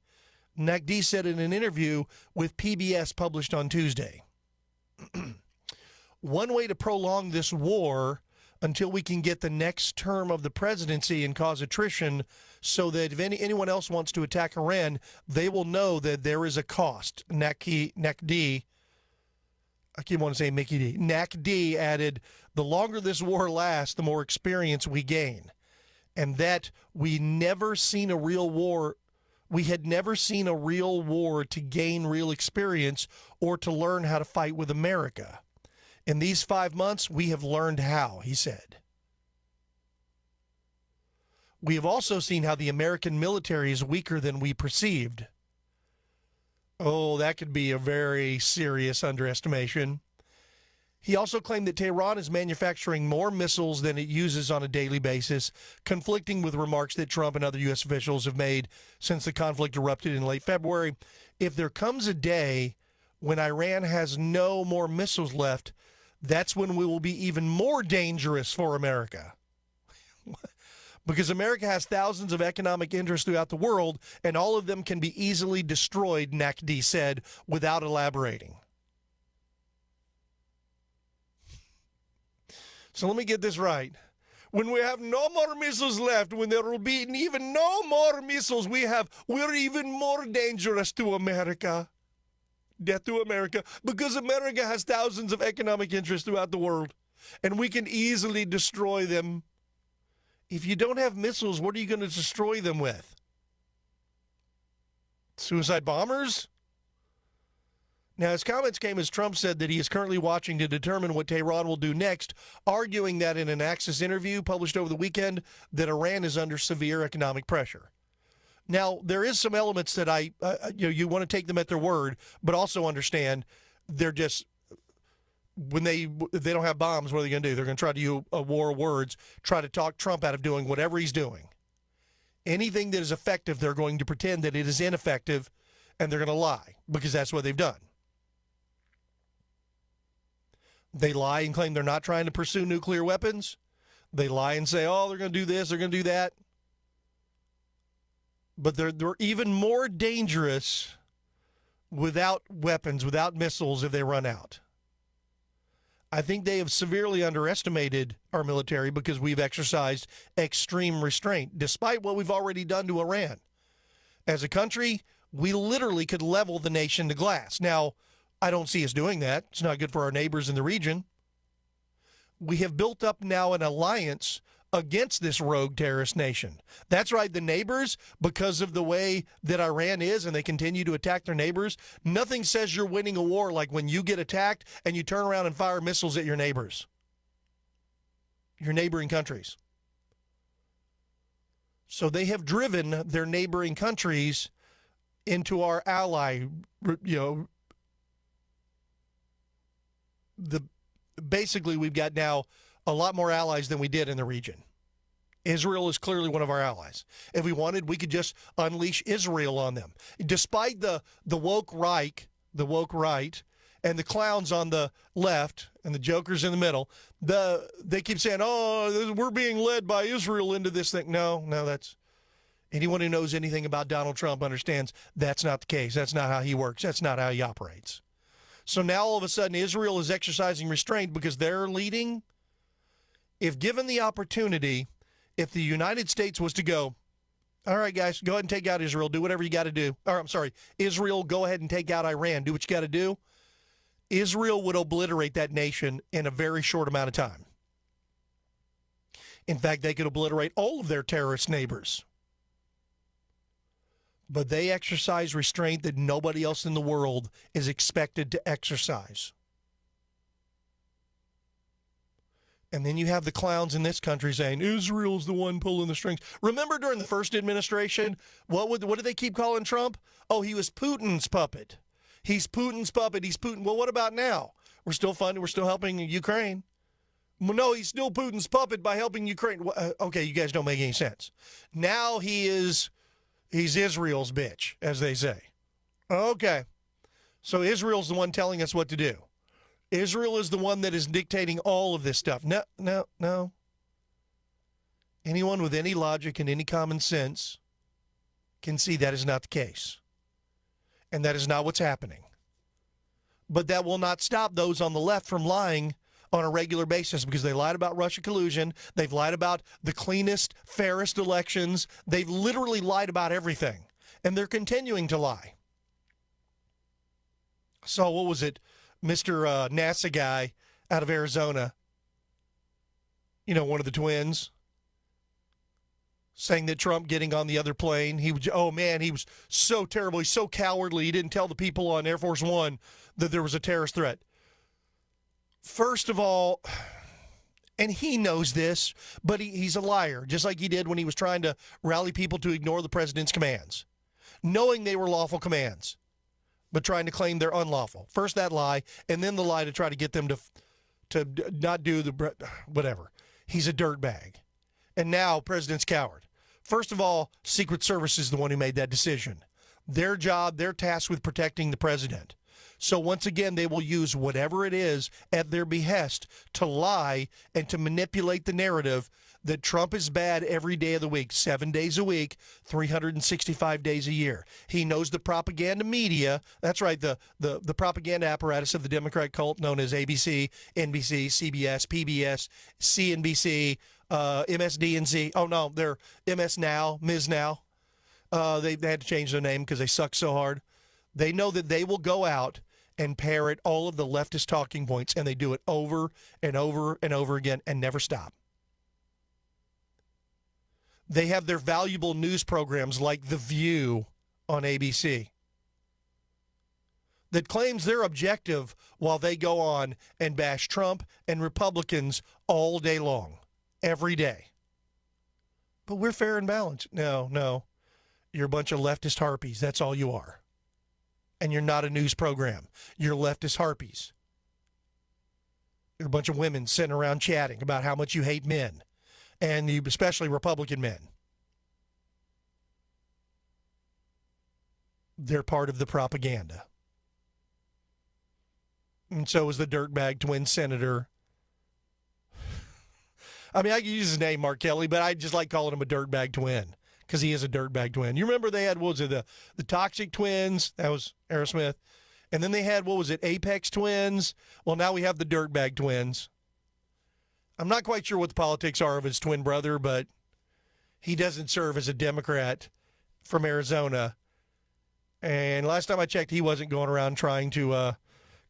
Naqdi said in an interview with PBS published on Tuesday. One way to prolong this war until we can get the next term of the presidency and cause attrition so that if anyone else wants to attack Iran, they will know that there is a cost. Naqdi I keep wanting to say Mickey D. Nac D added, the longer this war lasts, the more experience we gain. And that we had never seen a real war to gain real experience or to learn how to fight with America. In these 5 months, we have learned how, he said. We have also seen how the American military is weaker than we perceived. Oh, that could be a very serious underestimation. He also claimed that Tehran is manufacturing more missiles than it uses on a daily basis, conflicting with remarks that Trump and other U.S. officials have made since the conflict erupted in late February. If there comes a day when Iran has no more missiles left, that's when we will be even more dangerous for America. Because America has thousands of economic interests throughout the world, and all of them can be easily destroyed, Nakdi said, without elaborating. So let me get this right. When we have no more missiles left, when there will be even no more missiles, we're even more dangerous to America. Death to America. Because America has thousands of economic interests throughout the world, and we can easily destroy them. If you don't have missiles, what are you going to destroy them with? Suicide bombers? Now, his comments came as Trump said that he is currently watching to determine what Tehran will do next, arguing that in an Access interview published over the weekend that Iran is under severe economic pressure. Now, there is some elements that you want to take them at their word, but also understand they're just, if they don't have bombs, what are they going to do? They're going to try to use a war of words, try to talk Trump out of doing whatever he's doing. Anything that is effective, they're going to pretend that it is ineffective, and they're going to lie, because that's what they've done. They lie and claim they're not trying to pursue nuclear weapons. They lie and say, oh, they're going to do this, they're going to do that. But they're even more dangerous without weapons, without missiles if they run out. I think they have severely underestimated our military because we've exercised extreme restraint, despite what we've already done to Iran. As a country, we literally could level the nation to glass. Now, I don't see us doing that. It's not good for our neighbors in the region. We have built up now an alliance against this rogue terrorist nation. That's right, the neighbors, because of the way that Iran is and they continue to attack their neighbors, nothing says you're winning a war like when you get attacked and you turn around and fire missiles at your neighbors, your neighboring countries. So they have driven their neighboring countries into our ally, basically we've got now a lot more allies than we did in the region. Israel is clearly one of our allies. If we wanted, we could just unleash Israel on them. Despite the woke right, and the clowns on the left and the jokers in the middle, they keep saying, oh, we're being led by Israel into this thing. No, that's anyone who knows anything about Donald Trump understands that's not the case. That's not how he works. That's not how he operates. So now all of a sudden Israel is exercising restraint because they're leading. If given the opportunity, if the United States was to go, all right, guys, go ahead and take out Israel, do whatever you got to do. Or, I'm sorry, Israel, go ahead and take out Iran, do what you got to do. Israel would obliterate that nation in a very short amount of time. In fact, they could obliterate all of their terrorist neighbors. But they exercise restraint that nobody else in the world is expected to exercise. And then you have the clowns in this country saying, Israel's the one pulling the strings. Remember during the first administration, what did they keep calling Trump? Oh, he was Putin's puppet. He's Putin's puppet. He's Putin. Well, what about now? We're still funding. We're still helping Ukraine. Well, no, he's still Putin's puppet by helping Ukraine. Okay, you guys don't make any sense. Now he's Israel's bitch, as they say. Okay. So Israel's the one telling us what to do. Israel is the one that is dictating all of this stuff. No. Anyone with any logic and any common sense can see that is not the case. And that is not what's happening. But that will not stop those on the left from lying on a regular basis because they lied about Russia collusion. They've lied about the cleanest, fairest elections. They've literally lied about everything. And they're continuing to lie. So what was it? Mr. NASA guy out of Arizona, one of the twins, saying that Trump getting on the other plane, he was so terrible. He's so cowardly. He didn't tell the people on Air Force One that there was a terrorist threat. First of all, and he knows this, but he's a liar, just like he did when he was trying to rally people to ignore the president's commands, knowing they were lawful commands, but trying to claim they're unlawful. First that lie, and then the lie to try to get them to not do whatever. He's a dirtbag. And now president's coward. First of all, Secret Service is the one who made that decision. Their job, they're tasked with protecting the president. So once again, they will use whatever it is at their behest to lie and to manipulate the narrative that Trump is bad every day of the week, 7 days a week, 365 days a year. He knows the propaganda media. That's right, the propaganda apparatus of the Democrat cult known as ABC, NBC, CBS, PBS, CNBC, MSDNC. Oh, no, they're MS Now, Ms. Now. They had to change their name because they suck so hard. They know that they will go out and parrot all of the leftist talking points, and they do it over and over and over again and never stop. They have their valuable news programs like The View on ABC that claims they're objective while they go on and bash Trump and Republicans all day long, every day. But we're fair and balanced. No. You're a bunch of leftist harpies. That's all you are. And you're not a news program. You're leftist harpies. You're a bunch of women sitting around chatting about how much you hate men, and you, especially Republican men. They're part of the propaganda. And so is the dirtbag twin senator. I mean, I could use his name, Mark Kelly, but I just like calling him a dirtbag twin because he is a dirtbag twin. You remember they had, the Toxic Twins? That was Aerosmith. And then they had, Apex Twins? Well, now we have the dirtbag twins. I'm not quite sure what the politics are of his twin brother, but he doesn't serve as a Democrat from Arizona. And last time I checked, he wasn't going around trying to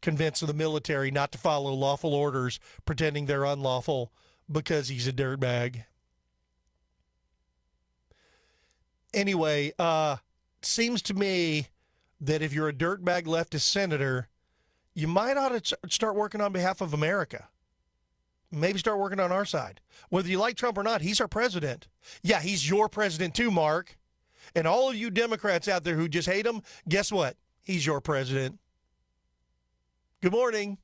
convince the military not to follow lawful orders, pretending they're unlawful because he's a dirtbag. Anyway, seems to me that if you're a dirtbag leftist senator, you might ought to start working on behalf of America. Maybe start working on our side. Whether you like Trump or not, he's our president. Yeah, he's your president too, Mark. And all of you Democrats out there who just hate him, guess what? He's your president. Good morning.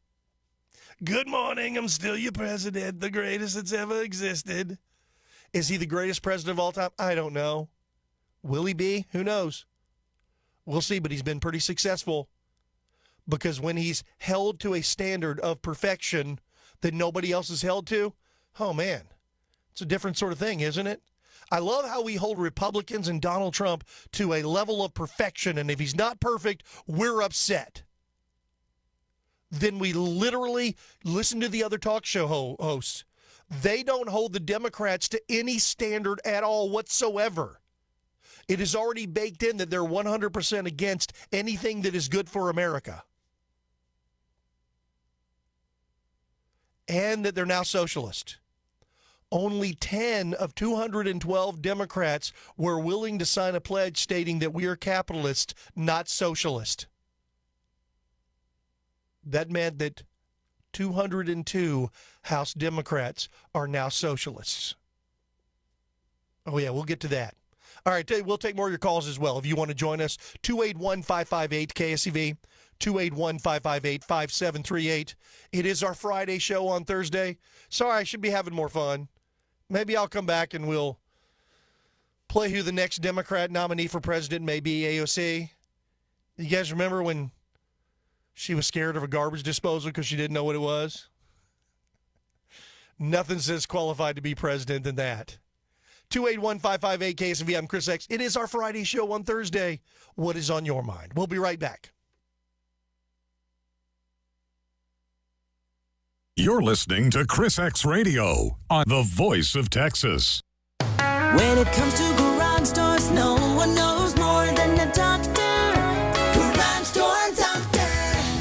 Good morning. I'm still your president, the greatest that's ever existed. Is he the greatest president of all time? I don't know. Will he be? Who knows? We'll see, but he's been pretty successful because when he's held to a standard of perfection that nobody else is held to, oh, man, it's a different sort of thing, isn't it? I love how we hold Republicans and Donald Trump to a level of perfection, and if he's not perfect, we're upset. Then we literally listen to the other talk show hosts. They don't hold the Democrats to any standard at all whatsoever. It is already baked in that they're 100% against anything that is good for America. And that they're now socialist. Only 10 of 212 Democrats were willing to sign a pledge stating that we are capitalist, not socialist. That meant that 202 House Democrats are now socialists. Oh, yeah, we'll get to that. All right, we'll take more of your calls as well. If you want to join us, 281-558-KSEV, 281-558-5738. It is our Friday show on Thursday. Sorry, I should be having more fun. Maybe I'll come back and we'll play who the next Democrat nominee for president may be, AOC. You guys remember when she was scared of a garbage disposal because she didn't know what it was? Nothing says qualified to be president than that. 281-558-KSEV. I'm Chris X. It is our Friday show on Thursday. What is on your mind? We'll be right back. You're listening to ChrisXradio on the Voice of Texas. When it comes to garage doors, no one knows more than the doctor. Garage Door Doctor.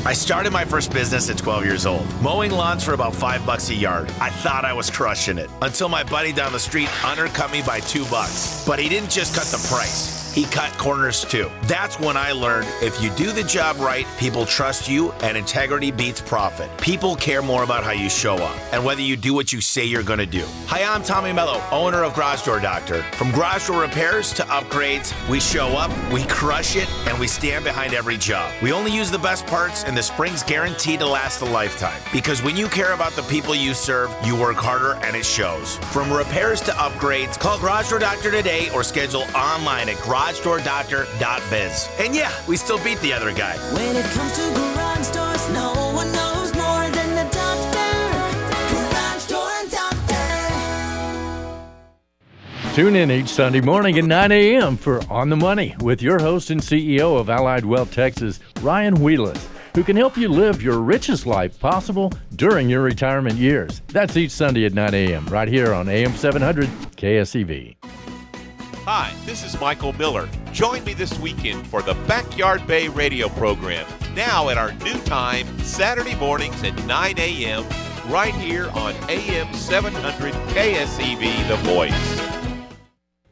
I started my first business at 12 years old, mowing lawns for about $5 a yard. I thought I was crushing it until my buddy down the street undercut me by $2. But he didn't just cut the price. He cut corners too. That's when I learned if you do the job right, people trust you and integrity beats profit. People care more about how you show up and whether you do what you say you're going to do. Hi, I'm Tommy Mello, owner of Garage Door Doctor. From garage door repairs to upgrades, we show up, we crush it, and we stand behind every job. We only use the best parts and the spring's guaranteed to last a lifetime. Because when you care about the people you serve, you work harder and it shows. From repairs to upgrades, call Garage Door Doctor today or schedule online at garagedoordoctor.biz. And yeah, we still beat the other guy. When it comes to garage doors, no one knows more than the doctor. Garage Door Doctor. Tune in each Sunday morning at 9 a.m. for On the Money with your host and CEO of Allied Wealth Texas, Ryan Wheelis, who can help you live your richest life possible during your retirement years. That's each Sunday at 9 a.m. right here on AM 700 KSEV. Hi, this is Michael Miller. Join me this weekend for the Backyard Bay radio program, now at our new time, Saturday mornings at 9 a.m., right here on AM 700 KSEV, The Voice.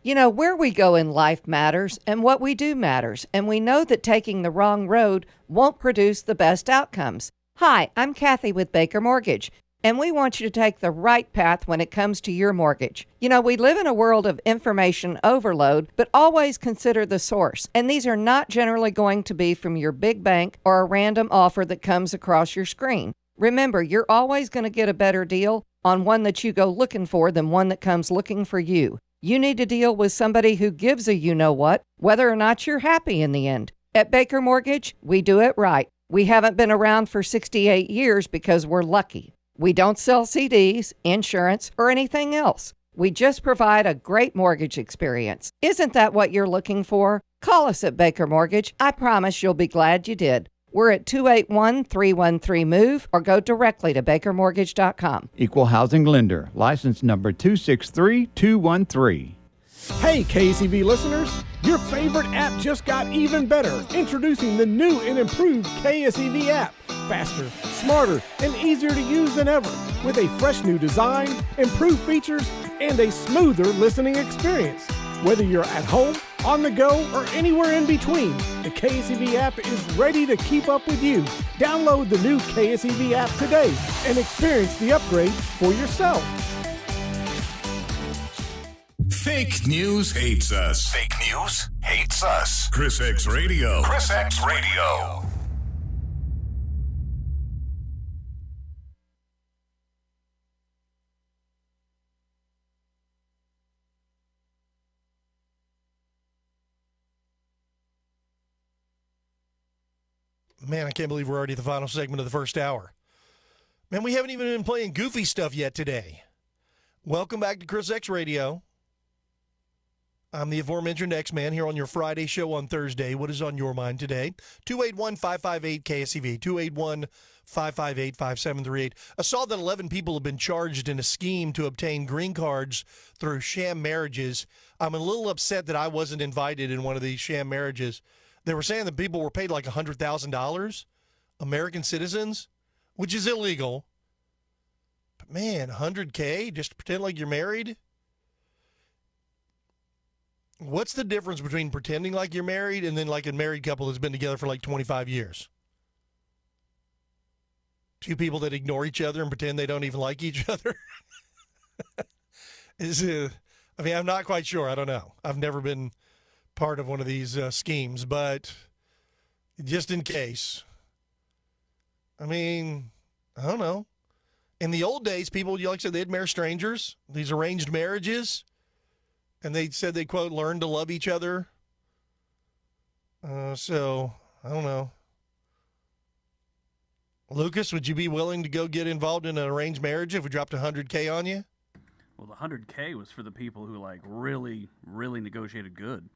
You know, where we go in life matters, and what we do matters, and we know that taking the wrong road won't produce the best outcomes. Hi, I'm Kathy with Baker Mortgage, and we want you to take the right path when it comes to your mortgage. You know, we live in a world of information overload, but always consider the source. And these are not generally going to be from your big bank or a random offer that comes across your screen. Remember, you're always going to get a better deal on one that you go looking for than one that comes looking for you. You need to deal with somebody who gives a you-know-what, whether or not you're happy in the end. At Baker Mortgage, we do it right. We haven't been around for 68 years because we're lucky. We don't sell CDs, insurance, or anything else. We just provide a great mortgage experience. Isn't that what you're looking for? Call us at Baker Mortgage. I promise you'll be glad you did. We're at 281-313-MOVE or go directly to bakermortgage.com. Equal housing lender. License number 263213. Hey, KSEV listeners, your favorite app just got even better. Introducing the new and improved KSEV app. Faster, smarter, and easier to use than ever. With a fresh new design, improved features, and a smoother listening experience. Whether you're at home, on the go, or anywhere in between, the KSEV app is ready to keep up with you. Download the new KSEV app today and experience the upgrade for yourself. Fake news hates us. Fake news hates us. ChrisXradio. ChrisXradio. Man, I can't believe we're already at the final segment of the first hour. Man, we haven't even been playing goofy stuff yet today. Welcome back to ChrisXradio. I'm the aforementioned X-Man here on your Friday show on Thursday. What is on your mind today? 281-558-KSEV, 281-558-5738. I saw that 11 people have been charged in a scheme to obtain green cards through sham marriages. I'm a little upset that I wasn't invited in one of these sham marriages. They were saying that people were paid like $100,000, American citizens, which is illegal. But man, $100K just to pretend like you're married? What's the difference between pretending like you're married and then like a married couple that's been together for like 25 years? Two people that ignore each other and pretend they don't even like each other? I'm not quite sure. I don't know. I've never been part of one of these schemes, but just in case. I mean, I don't know. In the old days, people, like I said, they'd marry strangers, these arranged marriages, and they said they, quote, learned to love each other. So, I don't know. Lucas, would you be willing to go get involved in an arranged marriage if we dropped $100K on you? Well, the $100K was for the people who, like, really, really negotiated good.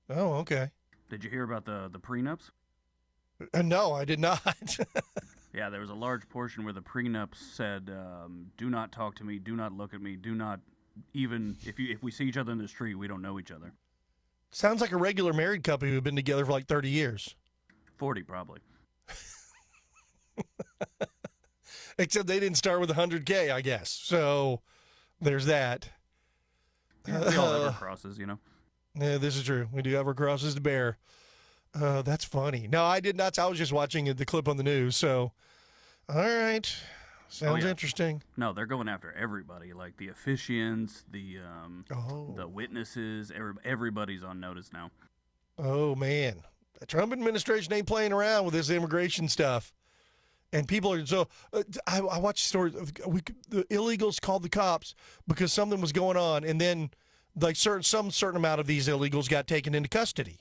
Oh, okay. Did you hear about the prenups? No, I did not. Yeah, there was a large portion where the prenups said, do not talk to me, do not look at me, do not even, if we see each other in the street, we don't know each other. Sounds like a regular married couple who've been together for like 30 years. 40 probably. Except they didn't start with 100K, I guess. So there's that. Yeah, we all have our crosses, you know. Yeah, this is true. We do have our crosses to bear. That's funny. No, I did not. I was just watching the clip on the news. So, all right. Sounds interesting. No, they're going after everybody, like the officiants, the witnesses. Everybody's on notice now. Oh, man. The Trump administration ain't playing around with this immigration stuff. And people are so. I watched the story. The illegals called the cops because something was going on, and then like some certain amount of these illegals got taken into custody.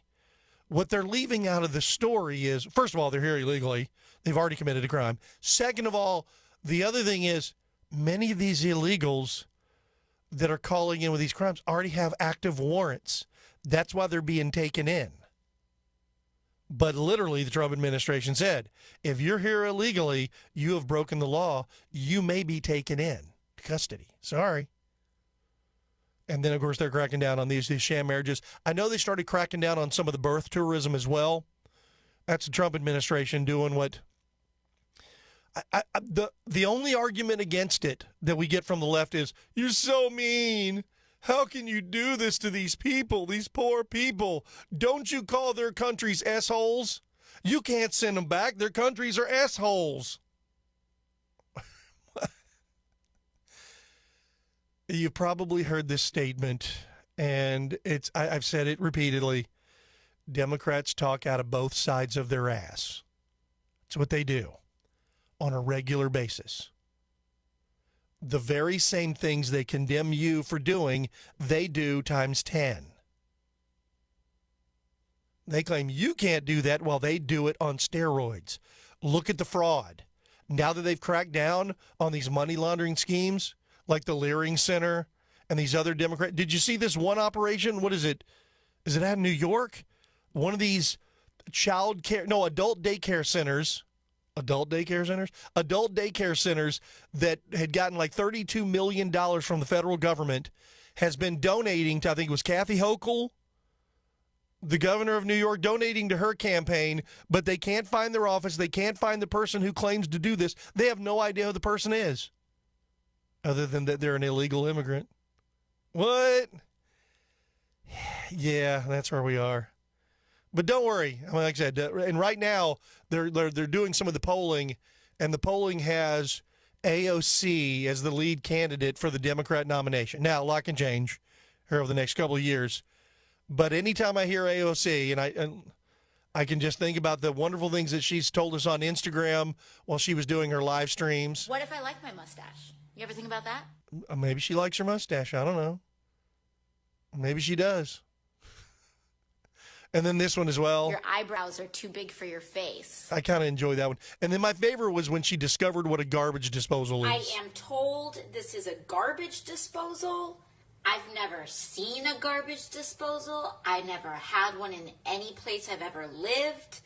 What they're leaving out of the story is, first of all, they're here illegally. They've already committed a crime. Second of all, the other thing is many of these illegals that are calling in with these crimes already have active warrants. That's why they're being taken in. But literally, the Trump administration said, if you're here illegally, you have broken the law, you may be taken in custody. Sorry. And then, of course, they're cracking down on these sham marriages. I know they started cracking down on some of the birth tourism as well. That's the Trump administration doing what... The only argument against it that we get from the left is, you're so mean. How can you do this to these people, these poor people? Don't you call their countries assholes? You can't send them back. Their countries are assholes. You've probably heard this statement, and I've said it repeatedly. Democrats talk out of both sides of their ass. That's what they do on a regular basis. The very same things they condemn you for doing, they do times 10. They claim you can't do that while they do it on steroids. Look at the fraud. Now that they've cracked down on these money laundering schemes, like the Leering Center and these other Democrat. Did you see this one operation? What is it? Is it out in New York? One of these adult daycare centers that had gotten like $32 million from the federal government has been donating to, I think it was Kathy Hochul, the governor of New York, donating to her campaign, but they can't find their office. They can't find the person who claims to do this. They have no idea who the person is, other than that they're an illegal immigrant. What? Yeah, that's where we are. But don't worry. I mean, like I said, and right now they're doing some of the polling, and the polling has AOC as the lead candidate for the Democrat nomination. Now, a lot can change here over the next couple of years. But anytime I hear AOC, and I can just think about the wonderful things that she's told us on Instagram while she was doing her live streams. What if I like my mustache? You ever think about that? Maybe she likes her mustache. I don't know. Maybe she does. And then this one as well. Your eyebrows are too big for your face. I kind of enjoy that one. And then my favorite was when she discovered what a garbage disposal is. I am told this is a garbage disposal. I've never seen a garbage disposal. I never had one in any place I've ever lived.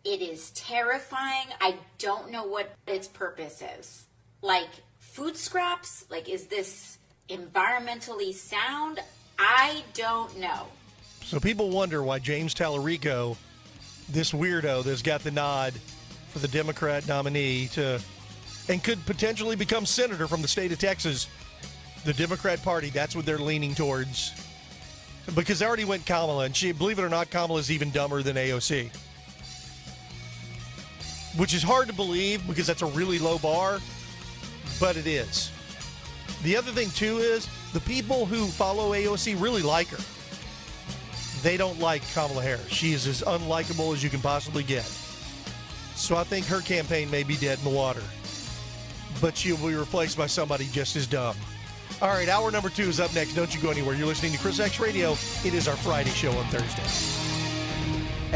It is terrifying. I don't know what its purpose is. Like food scraps? Like, is this environmentally sound? I don't know. So people wonder why James Talarico, this weirdo that's got the nod for the Democrat nominee and could potentially become senator from the state of Texas, the Democrat Party, that's what they're leaning towards. Because they already went Kamala, and believe it or not, Kamala's even dumber than AOC. Which is hard to believe because that's a really low bar, but it is. The other thing, too, is the people who follow AOC really like her. They don't like Kamala Harris. She is as unlikable as you can possibly get. So I think her campaign may be dead in the water. But she'll be replaced by somebody just as dumb. All right, hour number 2 is up next. Don't you go anywhere. You're listening to ChrisXradio. It is our Friday show on Thursday.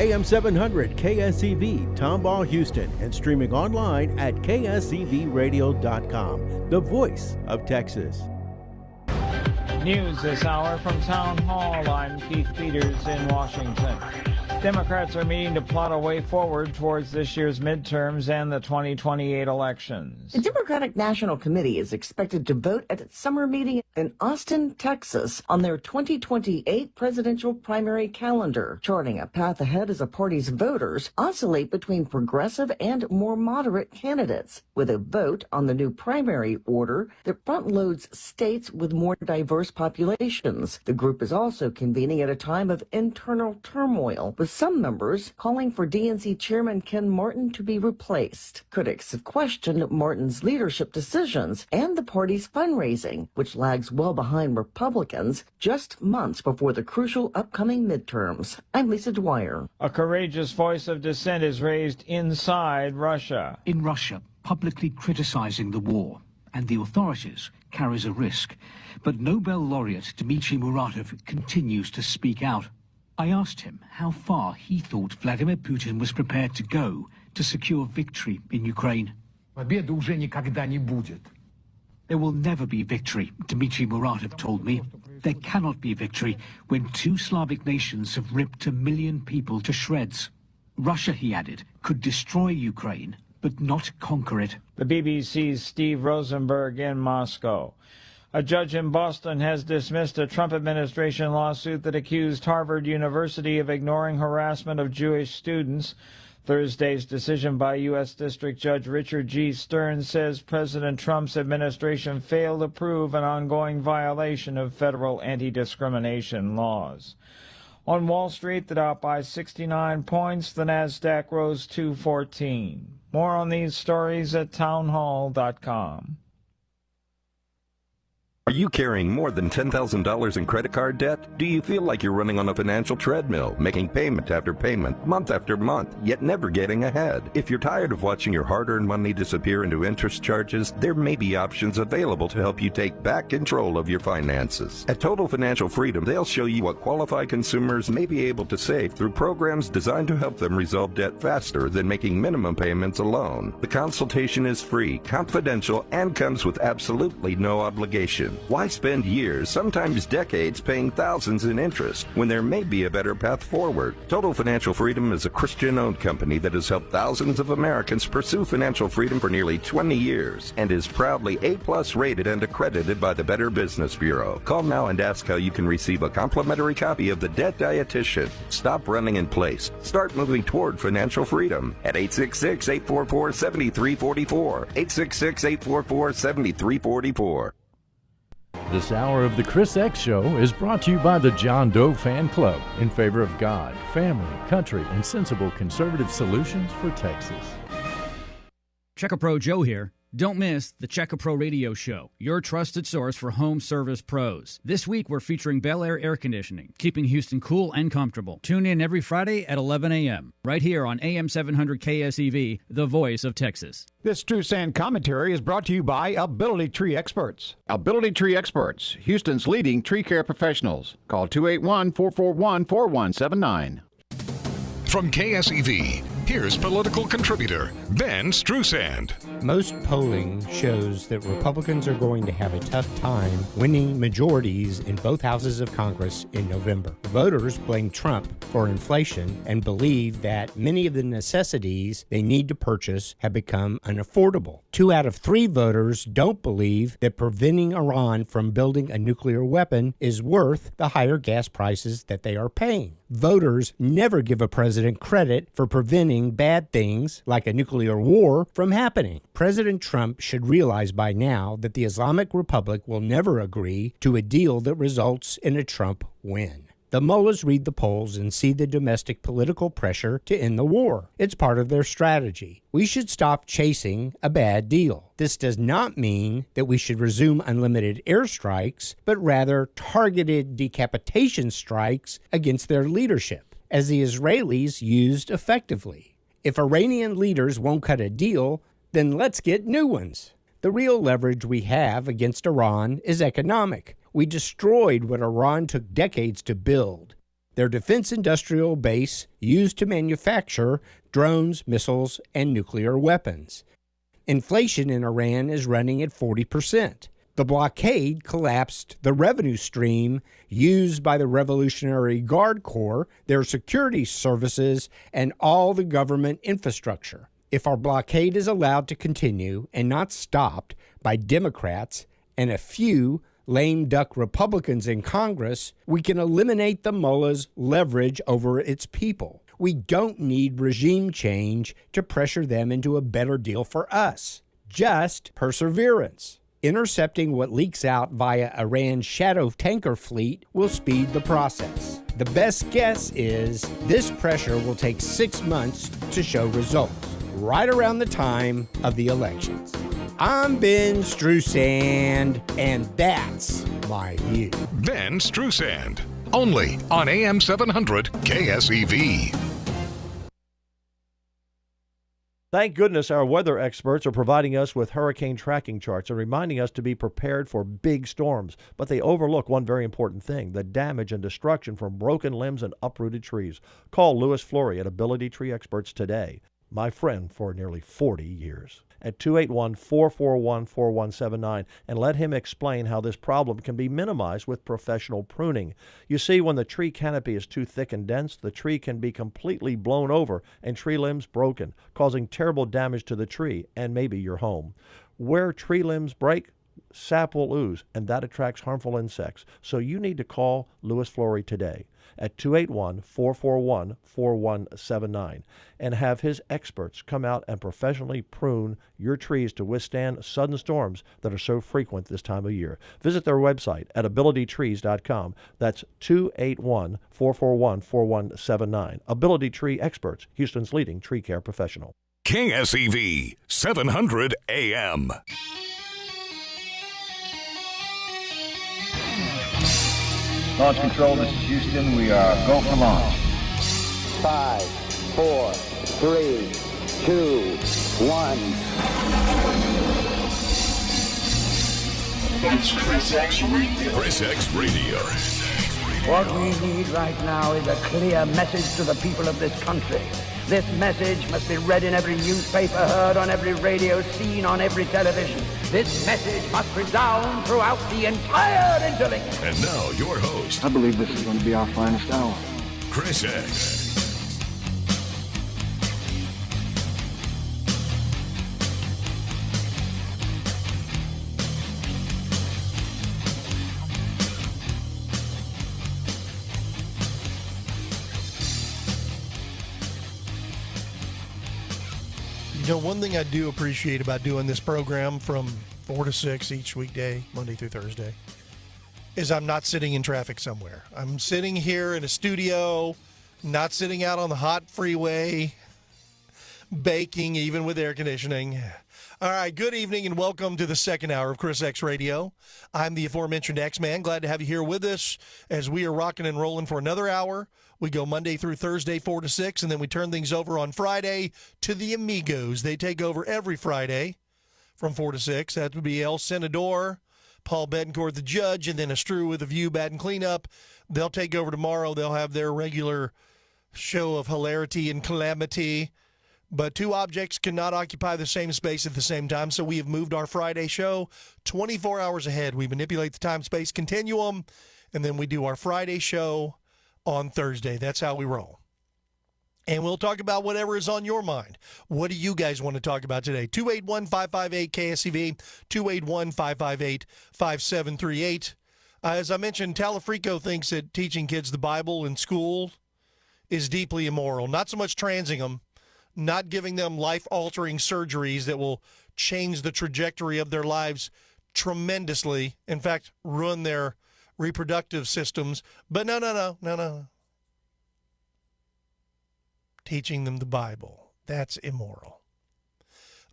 AM 700 KSEV, Tomball, Houston, and streaming online at KSEVradio.com, the voice of Texas. News this hour from Town Hall. I'm Keith Peters in Washington. Democrats are meeting to plot a way forward towards this year's midterms and the 2028 elections. The Democratic National Committee is expected to vote at its summer meeting in Austin, Texas, on their 2028 presidential primary calendar, charting a path ahead as the party's voters oscillate between progressive and more moderate candidates, with a vote on the new primary order that front-loads states with more diverse populations. The group is also convening at a time of internal turmoil, with some members calling for DNC Chairman Ken Martin to be replaced. Critics have questioned Martin's leadership decisions and the party's fundraising, which lags well behind Republicans just months before the crucial upcoming midterms. I'm Lisa Dwyer. A courageous voice of dissent is raised inside Russia. In Russia, publicly criticizing the war and the authorities carries a risk. But Nobel laureate Dmitry Muratov continues to speak out. I asked him how far he thought Vladimir Putin was prepared to go to secure victory in Ukraine. Победы уже никогда не будет. There will never be victory, Dmitry Muratov told me. There cannot be victory when two Slavic nations have ripped 1 million people to shreds. Russia, he added, could destroy Ukraine, but not conquer it. The BBC's Steve Rosenberg in Moscow. A judge in Boston has dismissed a Trump administration lawsuit that accused Harvard University of ignoring harassment of Jewish students. Thursday's decision by U.S. District Judge Richard G. Stearns says President Trump's administration failed to prove an ongoing violation of federal anti-discrimination laws. On Wall Street, the Dow up by 69 points, the Nasdaq rose 214. More on these stories at townhall.com. Are you carrying more than $10,000 in credit card debt? Do you feel like you're running on a financial treadmill, making payment after payment, month after month, yet never getting ahead? If you're tired of watching your hard-earned money disappear into interest charges, there may be options available to help you take back control of your finances. At Total Financial Freedom, they'll show you what qualified consumers may be able to save through programs designed to help them resolve debt faster than making minimum payments alone. The consultation is free, confidential, and comes with absolutely no obligation. Why spend years, sometimes decades, paying thousands in interest when there may be a better path forward? Total Financial Freedom is a Christian-owned company that has helped thousands of Americans pursue financial freedom for nearly 20 years and is proudly A+ rated and accredited by the Better Business Bureau. Call now and ask how you can receive a complimentary copy of The Debt Dietitian. Stop running in place. Start moving toward financial freedom at 866-844-7344. 866-844-7344. This hour of the Chris X Show is brought to you by the John Doe Fan Club, in favor of God, family, country, and sensible conservative solutions for Texas. CheckaPro Joe here. Don't miss the CheckaPro Radio Show, your trusted source for home service pros. This week, we're featuring Bel Air Air Conditioning, keeping Houston cool and comfortable. Tune in every Friday at 11 a.m., right here on AM 700 KSEV, the voice of Texas. This True Sand commentary is brought to you by Ability Tree Experts. Ability Tree Experts, Houston's leading tree care professionals. Call 281-441-4179. From KSEV, here's political contributor Ben Strusand. Most polling shows that Republicans are going to have a tough time winning majorities in both houses of Congress in November. Voters blame Trump for inflation and believe that many of the necessities they need to purchase have become unaffordable. 2 out of 3 voters don't believe that preventing Iran from building a nuclear weapon is worth the higher gas prices that they are paying. Voters never give a president credit for preventing bad things like a nuclear war from happening. President Trump should realize by now that the Islamic Republic will never agree to a deal that results in a Trump win. The mullahs read the polls and see the domestic political pressure to end the war. It's part of their strategy. We should stop chasing a bad deal. This does not mean that we should resume unlimited airstrikes, but rather targeted decapitation strikes against their leadership, as the Israelis used effectively. If Iranian leaders won't cut a deal, then let's get new ones. The real leverage we have against Iran is economic. We destroyed what Iran took decades to build. Their defense industrial base used to manufacture drones, missiles, and nuclear weapons. Inflation in Iran is running at 40%. The blockade collapsed the revenue stream used by the Revolutionary Guard Corps, their security services, and all the government infrastructure. If our blockade is allowed to continue and not stopped by Democrats and a few lame duck Republicans in Congress, we can eliminate the mullah's leverage over its people. We don't need regime change to pressure them into a better deal for us. Just perseverance. Intercepting what leaks out via Iran's shadow tanker fleet will speed the process. The best guess is this pressure will take 6 months to show results, right around the time of the elections. I'm Ben Strusand, and that's my view. Ben Strusand, only on AM 700 KSEV. Thank goodness our weather experts are providing us with hurricane tracking charts and reminding us to be prepared for big storms. But they overlook one very important thing, the damage and destruction from broken limbs and uprooted trees. Call Louis Flory at Ability Tree Experts today, my friend for nearly 40 years, at 281-441-4179, and let him explain how this problem can be minimized with professional pruning. You see, when the tree canopy is too thick and dense, the tree can be completely blown over and tree limbs broken, causing terrible damage to the tree and maybe your home. Where tree limbs break, sap will ooze, and that attracts harmful insects. So you need to call Louis Flory today at 281-441-4179 and have his experts come out and professionally prune your trees to withstand sudden storms that are so frequent this time of year. Visit their website at abilitytrees.com. That's 281-441-4179. Ability Tree Experts, Houston's leading tree care professional. KSEV 700 AM. Launch control, this is Houston. We are go for launch. 5, 4, 3, 2, 1. It's ChrisXradio. What we need right now is a clear message to the people of this country. This message must be read in every newspaper, heard on every radio, seen on every television. This message must resound throughout the entire interlink. And now, your host. I believe this is going to be our finest hour. Chris X. You know, one thing I do appreciate about doing this program from 4 to 6 each weekday, Monday through Thursday, is I'm not sitting in traffic somewhere. I'm sitting here in a studio, not sitting out on the hot freeway, baking even with air conditioning. All right, good evening and welcome to the second hour of ChrisXradio. I'm the aforementioned X-Man. Glad to have you here with us as we are rocking and rolling for another hour. We go Monday through Thursday, 4 to 6, and then we turn things over on Friday to the Amigos. They take over every Friday from 4 to 6. That would be El Senador, Paul Betancourt, the judge, and then Estru with a View, Bat, and Cleanup. They'll take over tomorrow. They'll have their regular show of hilarity and calamity. But two objects cannot occupy the same space at the same time, so we have moved our Friday show 24 hours ahead. We manipulate the time-space continuum, and then we do our Friday show on Thursday. That's how we roll. And we'll talk about whatever is on your mind. What do you guys want to talk about today? 281-558-KSEV, 281-558-5738. As I mentioned, Talarico thinks that teaching kids the Bible in school is deeply immoral. Not so much transing them, not giving them life-altering surgeries that will change the trajectory of their lives tremendously. In fact, ruin their reproductive systems. But no. Teaching them the Bible. That's immoral.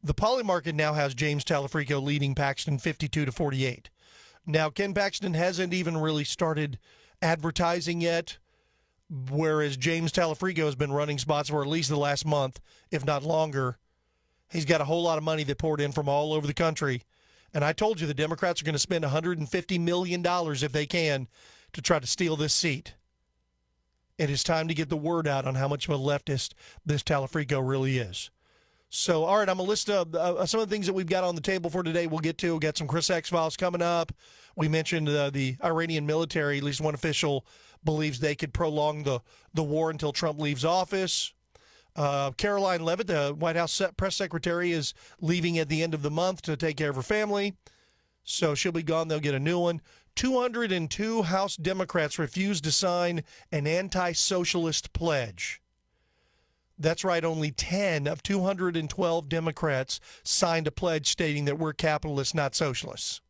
The poly market now has James Talarico leading Paxton 52-48. Now, Ken Paxton hasn't even really started advertising yet, whereas James Talarico has been running spots for at least the last month, if not longer. He's got a whole lot of money that poured in from all over the country. And I told you the Democrats are going to spend $150 million if they can to try to steal this seat. It is time to get the word out on how much of a leftist this Talarico really is. So, all right, I'm going to list some of the things that we've got on the table for today. We'll get to. We've got some Chris X Files coming up. We mentioned the Iranian military, at least one official, believes they could prolong the war until Trump leaves office. Caroline Leavitt, the White House press secretary, is leaving at the end of the month to take care of her family. So she'll be gone. They'll get a new one. 202 House Democrats refused to sign an anti-socialist pledge. That's right, only 10 of 212 Democrats signed a pledge stating that we're capitalists, not socialists.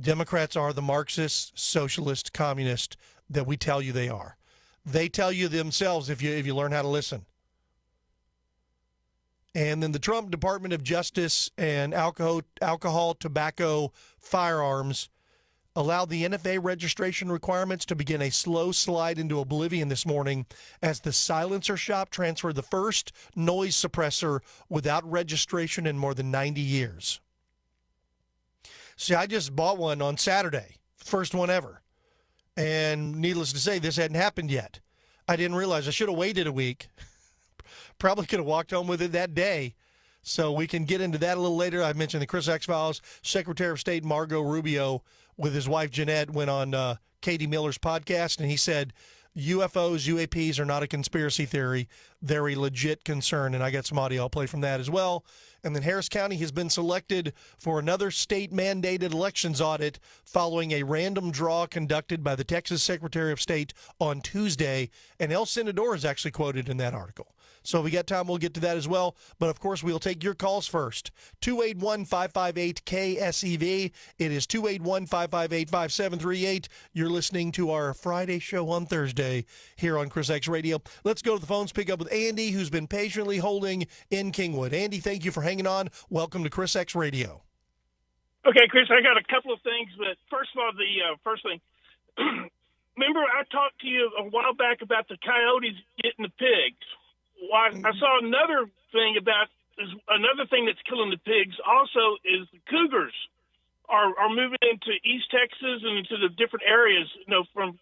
Democrats are the Marxist, socialist, communist that we tell you they are. They tell you themselves if you learn how to listen. And then the Trump Department of Justice and alcohol, tobacco, firearms allowed the NFA registration requirements to begin a slow slide into oblivion this morning as the silencer shop transferred the first noise suppressor without registration in more than 90 years. See, I just bought one on Saturday, first one ever. And needless to say, this hadn't happened yet. I didn't realize. I should have waited a week. Probably could have walked home with it that day. So we can get into that a little later. I mentioned the Chris X Files. Secretary of State Marco Rubio with his wife Jeanette went on Katie Miller's podcast, and he said UFOs, UAPs are not a conspiracy theory. They're a legit concern, and I got some audio I'll play from that as well. And then Harris County has been selected for another state-mandated elections audit following a random draw conducted by the Texas Secretary of State on Tuesday, and El Senador is actually quoted in that article. So if we got time, we'll get to that as well. But, of course, we'll take your calls first. 281-558-KSEV. It is 281-558-5738. You're listening to our Friday show on Thursday here on Chris X Radio. Let's go to the phones, pick up with Andy, who's been patiently holding in Kingwood. Andy, thank you for hanging on. Welcome to Chris X Radio. Okay, Chris, I got a couple of things. But first of all, the first thing, remember I talked to you a while back about the coyotes getting the pigs. Well, I saw another thing another thing that's killing the pigs also is the cougars are moving into East Texas and into the different areas, from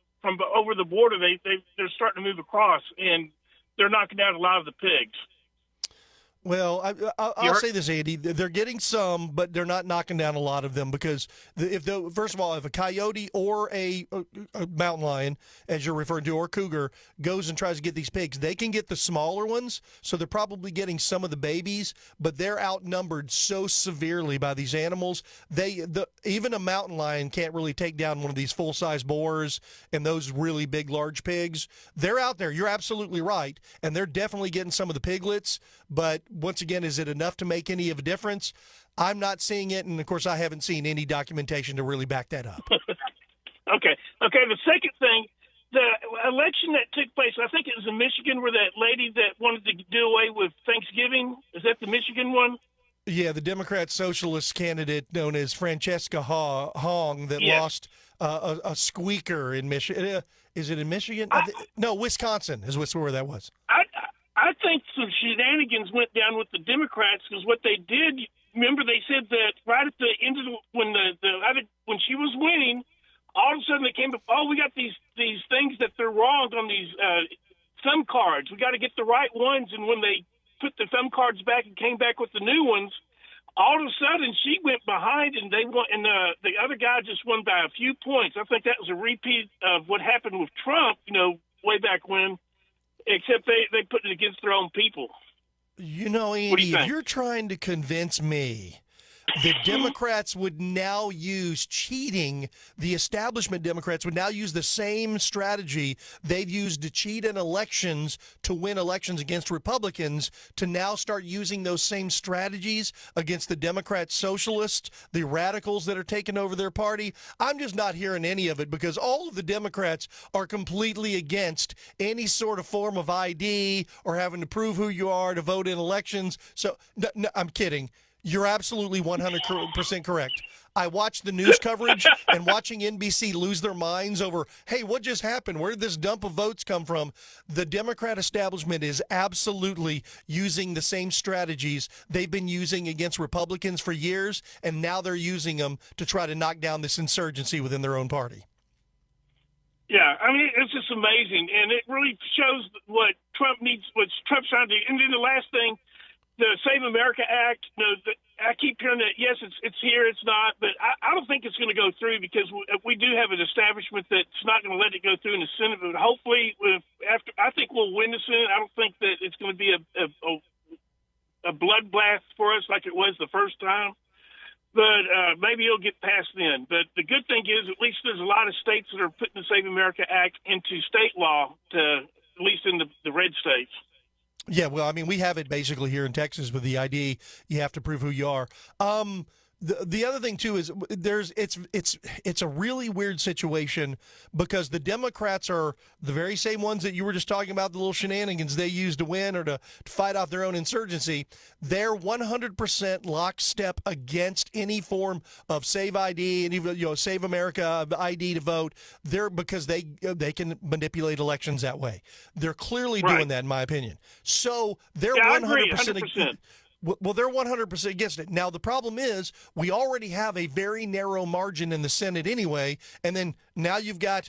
over the border. They're starting to move across, and they're knocking out a lot of the pigs. Well, I'll say this, Andy. They're getting some, but they're not knocking down a lot of them because first of all, if a coyote or a mountain lion, as you're referring to, or cougar, goes and tries to get these pigs, they can get the smaller ones, so they're probably getting some of the babies, but they're outnumbered so severely by these animals. Even a mountain lion can't really take down one of these full-size boars and those really big, large pigs. They're out there. You're absolutely right, and they're definitely getting some of the piglets, but once again, is it enough to make any of a difference? I'm not seeing it, and of course, I haven't seen any documentation to really back that up. Okay. The second thing, the election that took place, I think it was in Michigan, where that lady that wanted to do away with Thanksgiving, is that the Michigan one? Yeah, the Democrat socialist candidate known as Francesca Hong that lost a squeaker in Michigan. Is it in Michigan? No, Wisconsin is where that was. I think some shenanigans went down with the Democrats because what they did, remember they said that right at the end of when she was winning, all of a sudden they came up, we got these things that they're wrong on these thumb cards. We got to get the right ones. And when they put the thumb cards back and came back with the new ones, all of a sudden she went behind and they won, and the other guy just won by a few points. I think that was a repeat of what happened with Trump, way back when. Except they put it against their own people. Andy, if you're trying to convince me the Democrats would now use cheating, the establishment Democrats would now use the same strategy they've used to cheat in elections to win elections against Republicans, to now start using those same strategies against the Democrat socialists, the radicals that are taking over their party. I'm just not hearing any of it because all of the Democrats are completely against any sort of form of ID or having to prove who you are to vote in elections. So, no, I'm kidding. You're absolutely 100% correct. I watched the news coverage and watching NBC lose their minds over, hey, what just happened? Where did this dump of votes come from? The Democrat establishment is absolutely using the same strategies they've been using against Republicans for years, and now they're using them to try to knock down this insurgency within their own party. Yeah, I mean, it's the just amazing, and it really shows what Trump's trying to do. And then the last thing, the Save America Act, I keep hearing that, yes, it's here, it's not, but I don't think it's going to go through because we do have an establishment that's not going to let it go through in the Senate. But hopefully, I think we'll win the Senate. I don't think that it's going to be a bloodbath for us like it was the first time. But maybe it'll get passed then. But the good thing is, at least there's a lot of states that are putting the Save America Act into state law, at least in the red states. Yeah, well, I mean, we have it basically here in Texas with the ID. You have to prove who you are. The other thing too is it's a really weird situation because the Democrats are the very same ones that you were just talking about, the little shenanigans they use to win or to fight off their own insurgency. They're 100% lockstep against any form of Save ID and even Save America ID to vote. Because they can manipulate elections that way. They're clearly doing that, in my opinion. So they're 100%. Well, they're 100% against it. Now, the problem is we already have a very narrow margin in the Senate anyway, and then now you've got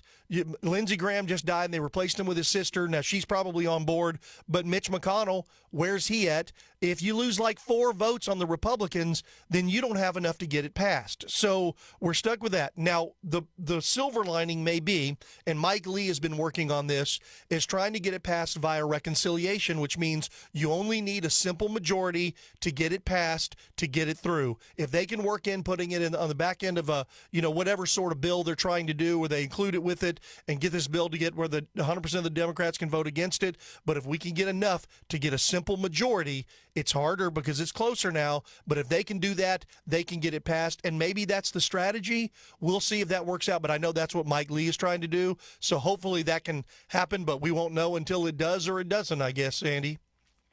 Lindsey Graham just died, and they replaced him with his sister. Now, she's probably on board, but Mitch McConnell, where's he at? If you lose like 4 votes on the Republicans, then you don't have enough to get it passed. So we're stuck with that. Now, the silver lining may be, and Mike Lee has been working on this, is trying to get it passed via reconciliation, which means you only need a simple majority to get it passed, to get it through. If they can work in putting it on the back end of whatever sort of bill they're trying to do, where they include it with it and get this bill to get where the 100% of the Democrats can vote against it. But if we can get enough to get a simple majority, it's harder because it's closer now. But if they can do that, they can get it passed. And maybe that's the strategy. We'll see if that works out. But I know that's what Mike Lee is trying to do. So hopefully that can happen. But we won't know until it does or it doesn't, I guess, Andy.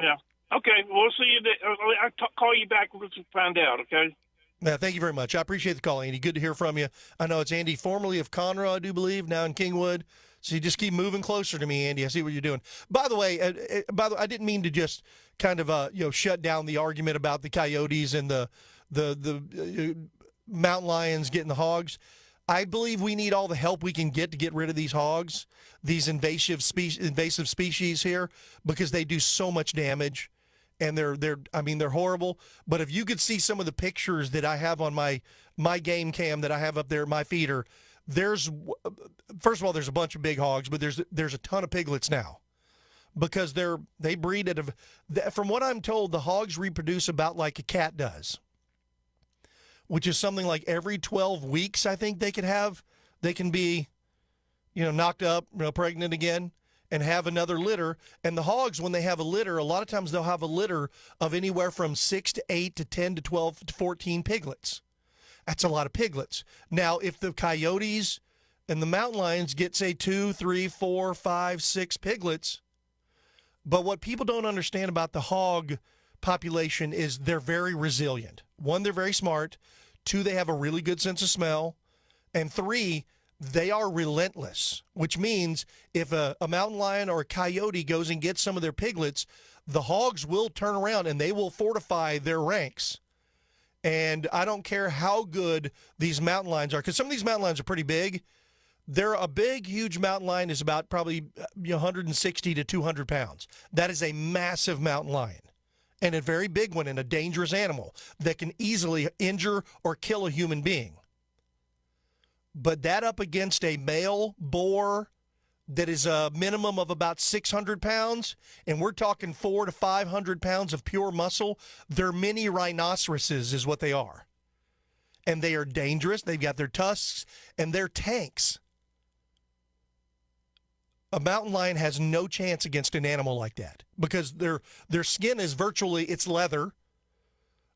Yeah. Okay. We'll see you. I'll call you back once we find out, okay? Yeah, thank you very much. I appreciate the call, Andy. Good to hear from you. I know it's Andy, formerly of Conroe, I do believe, now in Kingwood. So you just keep moving closer to me, Andy. I see what you're doing. By the way, I didn't mean to just kind of shut down the argument about the coyotes and the mountain lions getting the hogs. I believe we need all the help we can get to get rid of these hogs, these invasive species here, because they do so much damage. And they're horrible. But if you could see some of the pictures that I have on my game cam that I have up there at my feeder, first of all, there's a bunch of big hogs, but there's a ton of piglets now because they breed from what I'm told, the hogs reproduce about like a cat does, which is something like every 12 weeks. I think they can be, knocked up, pregnant again. And have another litter. And the hogs, when they have a litter, a lot of times they'll have a litter of anywhere from 6 to 8 to 10 to 12 to 14 piglets. That's a lot of piglets. Now, if the coyotes and the mountain lions get, say, 2, 3, 4, 5, 6 piglets, but what people don't understand about the hog population is they're very resilient. 1, they're very smart. 2, they have a really good sense of smell. And 3, they are relentless, which means if a mountain lion or a coyote goes and gets some of their piglets, the hogs will turn around and they will fortify their ranks. And I don't care how good these mountain lions are, because some of these mountain lions are pretty big. A big, huge mountain lion is about probably 160 to 200 pounds. That is a massive mountain lion and a very big one and a dangerous animal that can easily injure or kill a human being. But that up against a male boar that is a minimum of about 600 pounds, and we're talking 400 to 500 pounds of pure muscle, they're mini rhinoceroses is what they are. And they are dangerous. They've got their tusks, and they're tanks. A mountain lion has no chance against an animal like that because their skin is it's leather.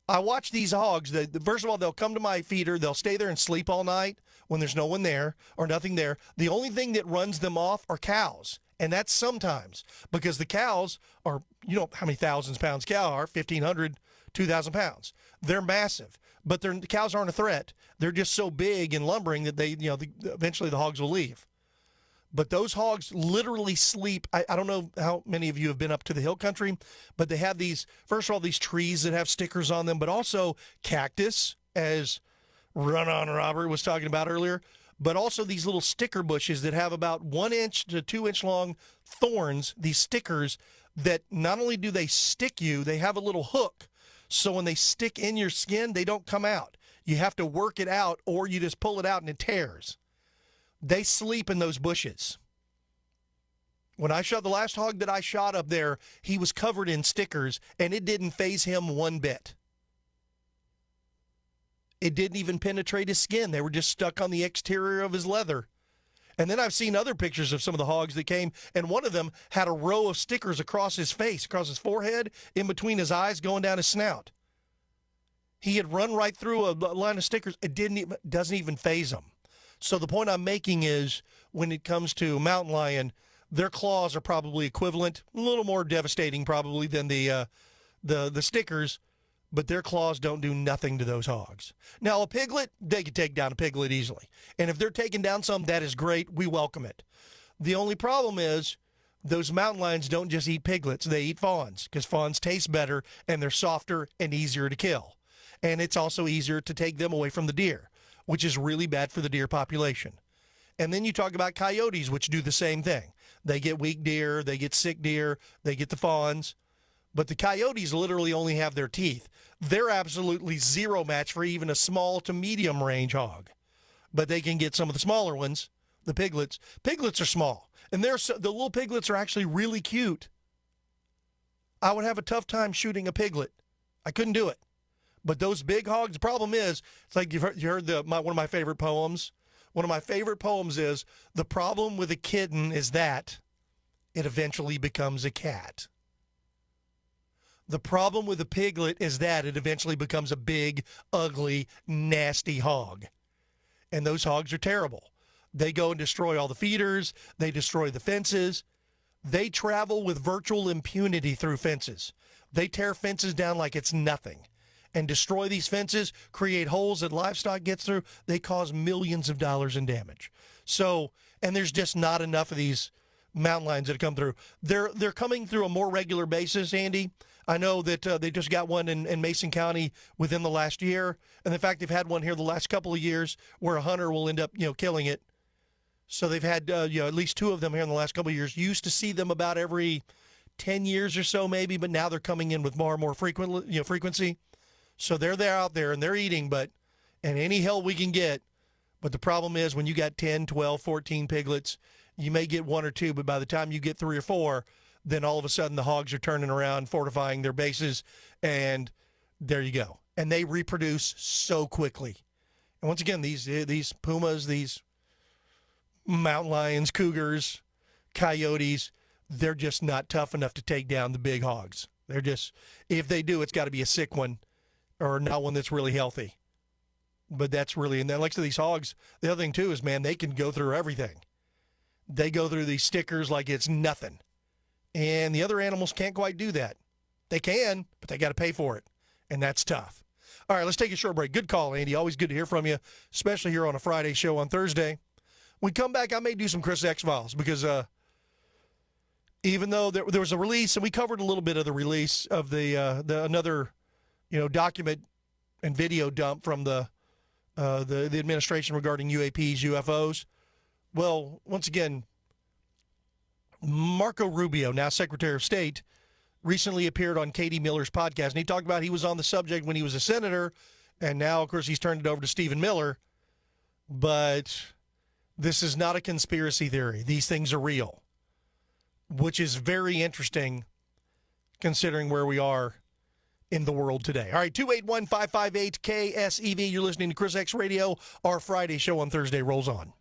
I watch these hogs. First of all, they'll come to my feeder. They'll stay there and sleep all night when there's no one there or nothing there. The only thing that runs them off are cows, and that's sometimes because the cows are, how many thousands of pounds cow are, 1,500, 2,000 pounds. They're massive, but the cows aren't a threat. They're just so big and lumbering that eventually the hogs will leave. But those hogs literally sleep. I don't know how many of you have been up to the hill country, but they have these trees that have stickers on them, but also cactus, as Run On Robert was talking about earlier. but also these little sticker bushes that have about 1 inch to 2 inch long thorns, these stickers that not only do they stick you, they have a little hook. So when they stick in your skin, they don't come out. You have to work it out, or you just pull it out and it tears. They sleep in those bushes. When I shot the last hog that I shot up there, he was covered in stickers, and it didn't faze him one bit. It didn't even penetrate his skin. They were just stuck on the exterior of his leather. And then I've seen other pictures of some of the hogs that came, and one of them had a row of stickers across his face, across his forehead, in between his eyes, going down his snout. He had run right through a line of stickers. It doesn't even faze him. So the point I'm making is, when it comes to mountain lion, their claws are probably equivalent, a little more devastating probably than the stickers, but their claws don't do nothing to those hogs. Now, a piglet, they could take down a piglet easily. And if they're taking down some, that is great. We welcome it. The only problem is those mountain lions don't just eat piglets. They eat fawns, because fawns taste better, and they're softer and easier to kill. And it's also easier to take them away from the deer, which is really bad for the deer population. And then you talk about coyotes, which do the same thing. They get weak deer, they get sick deer, they get the fawns. But the coyotes literally only have their teeth. They're absolutely zero match for even a small to medium range hog. But they can get some of the smaller ones, the piglets. Piglets are small, and the little piglets are actually really cute. I would have a tough time shooting a piglet. I couldn't do it. But those big hogs, the problem is, it's like you heard one of my favorite poems. One of my favorite poems is, the problem with a kitten is that it eventually becomes a cat. The problem with a piglet is that it eventually becomes a big, ugly, nasty hog. And those hogs are terrible. They go and destroy all the feeders. They destroy the fences. They travel with virtual impunity through fences. They tear fences down like it's nothing and destroy these fences, create holes that livestock gets through. They cause millions of dollars in damage. So, and there's just not enough of these mountain lions that come through. They're coming through a more regular basis, Andy. I know that they just got one in Mason County within the last year. And in fact, they've had one here the last couple of years where a hunter will end up, killing it. So they've had, at least 2 of them here in the last couple of years. You used to see them about every 10 years or so maybe, but now they're coming in with more and more frequency. So they're out there and they're eating, and any help we can get. But the problem is, when you got 10, 12, 14 piglets, you may get 1 or 2, but by the time you get 3 or 4, then all of a sudden the hogs are turning around, fortifying their bases, and there you go. And they reproduce so quickly. And once again, these pumas, these mountain lions, cougars, coyotes, they're just not tough enough to take down the big hogs. They're just, if they do, it's got to be a sick one or not one that's really healthy. But that's really, and then like to these hogs, the other thing too is, man, they can go through everything. They go through these stickers like it's nothing. And the other animals can't quite do that. They can, but they got to pay for it. And that's tough. All right, let's take a short break. Good call, Andy. Always good to hear from you, especially here on a Friday show on Thursday. When we come back, I may do some Chris X Files, because even though there was a release, and we covered a little bit of the release of the another, document and video dump from the administration regarding UAPs, UFOs. Well, once again, Marco Rubio, now Secretary of State, recently appeared on Katie Miller's podcast, and he talked about he was on the subject when he was a senator, and now, of course, he's turned it over to Stephen Miller. But this is not a conspiracy theory. These things are real, which is very interesting considering where we are in the world today. All right, 281-558-KSEV. You're listening to Chris X Radio. Our Friday show on Thursday rolls on.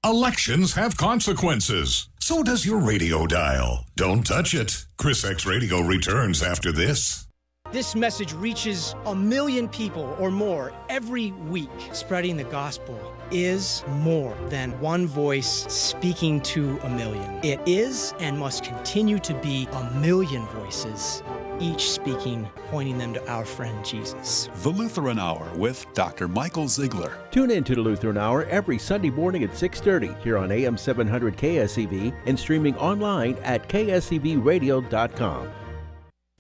Elections have consequences. So does your radio dial. Don't touch it. Chris X Radio returns after this. This message reaches 1 million people or more every week. Spreading the gospel is more than one voice speaking to 1 million. It is and must continue to be 1 million voices, each speaking, pointing them to our friend Jesus. The Lutheran Hour with Dr. Michael Ziegler. Tune in to the Lutheran Hour every Sunday morning at 6:30 here on AM 700 KSEV and streaming online at ksevradio.com.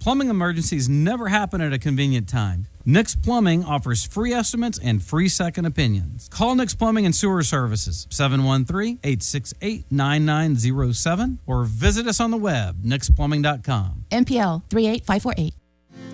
Plumbing emergencies never happen at a convenient time. Nix Plumbing offers free estimates and free second opinions. Call Nix Plumbing and Sewer Services, 713-868-9907, or visit us on the web, nixplumbing.com. MPL 38548.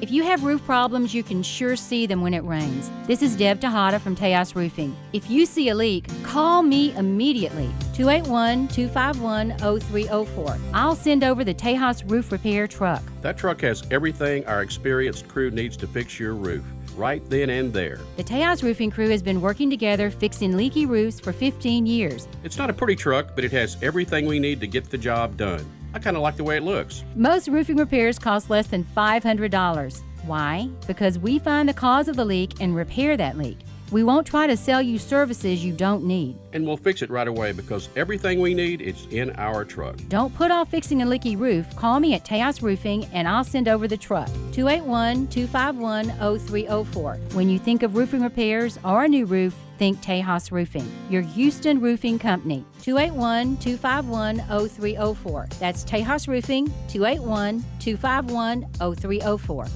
If you have roof problems, you can sure see them when it rains. This is Deb Tejada from Tejas Roofing. If you see a leak, call me immediately, 281-251-0304. I'll send over the Tejas Roof Repair truck. That truck has everything our experienced crew needs to fix your roof, right then and there. The Tejas Roofing crew has been working together fixing leaky roofs for 15 years. It's not a pretty truck, but it has everything we need to get the job done. I kind of like the way it looks. Most roofing repairs cost less than $500. Why? Because we find the cause of the leak and repair that leak. We won't try to sell you services you don't need. And we'll fix it right away because everything we need is in our truck. Don't put off fixing a leaky roof. Call me at Tejas Roofing and I'll send over the truck. 281-251-0304. When you think of roofing repairs or a new roof, think Tejas Roofing, your Houston roofing company. 281-251-0304. That's Tejas Roofing, 281-251-0304.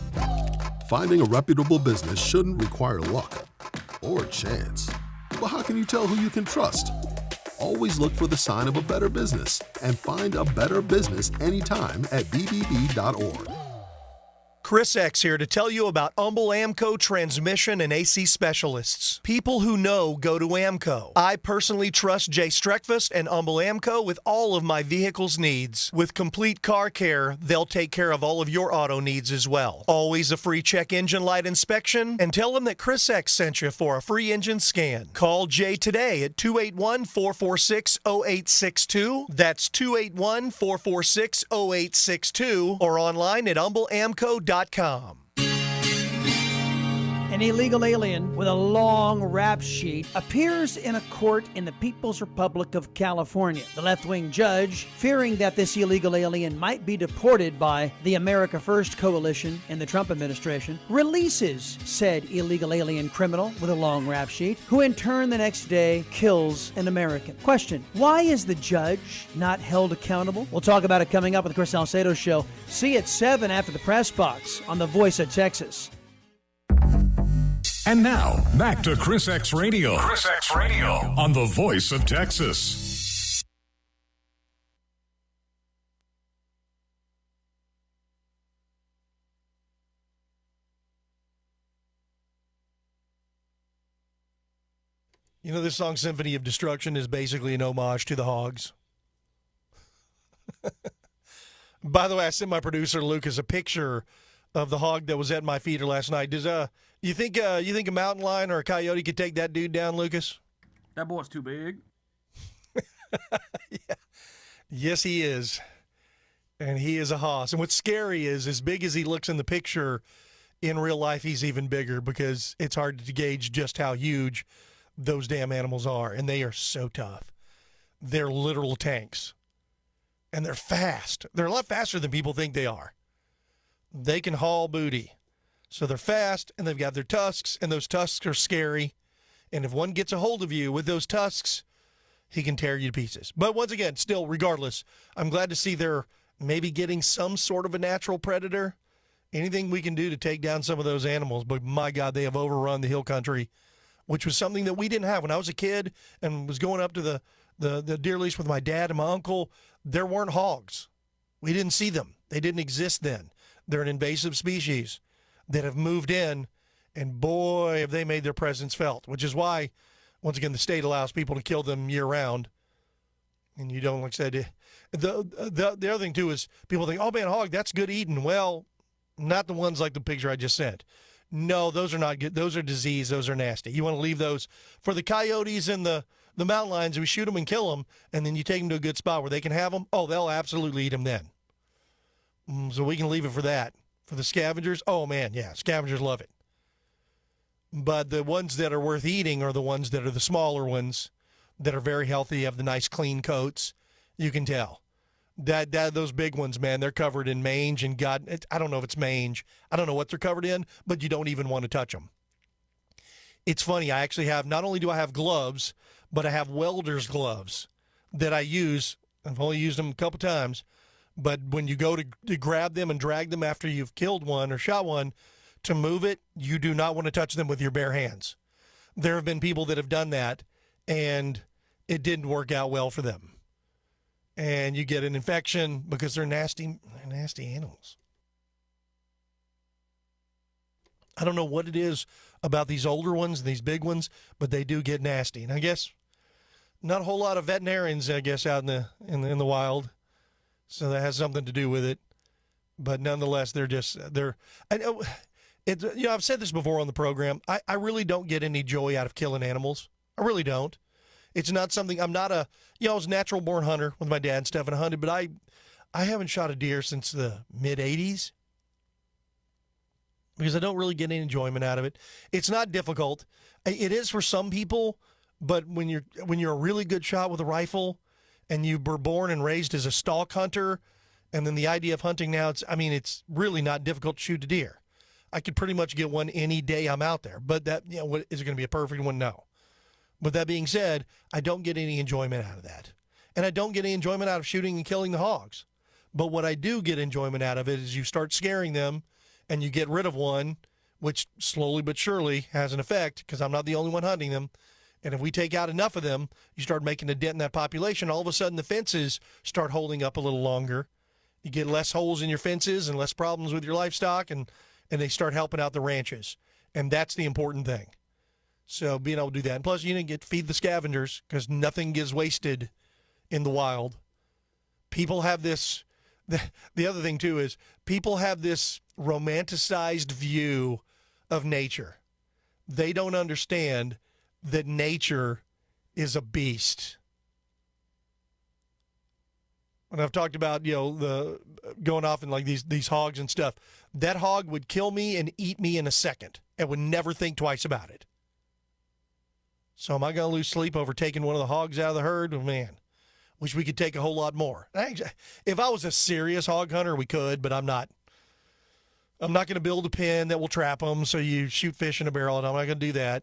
Finding a reputable business shouldn't require luck or chance. But how can you tell who you can trust? Always look for the sign of a better business and find a better business anytime at bbb.org. Chris X here to tell you about Humble Amco Transmission and AC Specialists. People who know go to Amco. I personally trust Jay Streckfus and Humble Amco with all of my vehicle's needs. With complete car care, they'll take care of all of your auto needs as well. Always a free check engine light inspection, and tell them that Chris X sent you for a free engine scan. Call Jay today at 281-446-0862. That's 281-446-0862, or online at humbleamco.com. An illegal alien with a long rap sheet appears in a court in the People's Republic of California. The left-wing judge, fearing that this illegal alien might be deported by the America First coalition in the Trump administration, releases said illegal alien criminal with a long rap sheet, who in turn the next day kills an American. Question: why is the judge not held accountable? We'll talk about it coming up with the Chris Salcedo Show. See you at 7 after the press box on the Voice of Texas. And now, back to ChrisXradio. ChrisXradio on the Voice of Texas. You know, this song, Symphony of Destruction, is basically an homage to the Hogs. By the way, I sent my producer, Lucas, a picture of the hog that was at my feeder last night. Does you think a mountain lion or a coyote could take that dude down, Lucas? That boy's too big. Yeah. Yes, he is. And he is a hoss. And what's scary is, as big as he looks in the picture, in real life he's even bigger, because it's hard to gauge just how huge those damn animals are. And they are so tough. They're literal tanks. And they're fast. They're a lot faster than people think they are. They can haul booty. So they're fast, and they've got their tusks, and those tusks are scary. And if one gets a hold of you with those tusks, he can tear you to pieces. But once again, still, regardless, I'm glad to see they're maybe getting some sort of a natural predator. Anything we can do to take down some of those animals. But my God, they have overrun the hill country, which was something that we didn't have. When I was a kid and was going up to the deer lease with my dad and my uncle, there weren't hogs. We didn't see them. They didn't exist then. They're an invasive species that have moved in, and boy, have they made their presence felt, which is why, once again, the state allows people to kill them year-round. And you don't, like I said, the other thing, too, is people think, oh, man, hog, that's good eating. Well, not the ones like the picture I just sent. No, those are not good. Those are disease. Those are nasty. You want to leave those for the coyotes and the mountain lions. We shoot them and kill them, and then you take them to a good spot where they can have them. Oh, they'll absolutely eat them then. So we can leave it for that. For the scavengers, oh, man, yeah, scavengers love it. But the ones that are worth eating are the ones that are the smaller ones that are very healthy, have the nice clean coats. You can tell. That those big ones, man, they're covered in mange, and God, I don't know if it's mange. I don't know what they're covered in, but you don't even want to touch them. It's funny, I actually have, not only do I have gloves, but I have welder's gloves that I use. I've only used them a couple times, But when you go to grab them and drag them after you've killed one or shot one, to move it, you do not want to touch them with your bare hands. There have been people that have done that, and it didn't work out well for them. And you get an infection because they're nasty animals. I don't know what it is about these older ones and these big ones, but they do get nasty. And I guess not a whole lot of veterinarians, I guess, out in the wild. So that has something to do with it. But nonetheless, I've said this before on the program. I really don't get any joy out of killing animals. I really don't. It's not something, I was a natural born hunter with my dad and stuff, and I hunted, but I haven't shot a deer since the mid 80s because I don't really get any enjoyment out of it. It's not difficult. It is for some people, but when you're a really good shot with a rifle and you were born and raised as a stalk hunter, and then the idea of hunting now, it's really not difficult to shoot a deer. I could pretty much get one any day I'm out there, but is it going to be a perfect one? No. But that being said, I don't get any enjoyment out of that. And I don't get any enjoyment out of shooting and killing the hogs. But what I do get enjoyment out of it is you start scaring them and you get rid of one, which slowly but surely has an effect because I'm not the only one hunting them. And if we take out enough of them, you start making a dent in that population. All of a sudden, the fences start holding up a little longer. You get less holes in your fences and less problems with your livestock, and they start helping out the ranches. And that's the important thing. So being able to do that. And plus, you didn't feed the scavengers because nothing gets wasted in the wild. People have this, the other thing too is people have this romanticized view of nature. They don't understand that nature is a beast. And I've talked about, the going off in like these hogs and stuff. That hog would kill me and eat me in a second and would never think twice about it. So am I going to lose sleep over taking one of the hogs out of the herd? Oh, man, wish we could take a whole lot more. If I was a serious hog hunter, we could, but I'm not. I'm not going to build a pen that will trap them so you shoot fish in a barrel, and I'm not going to do that.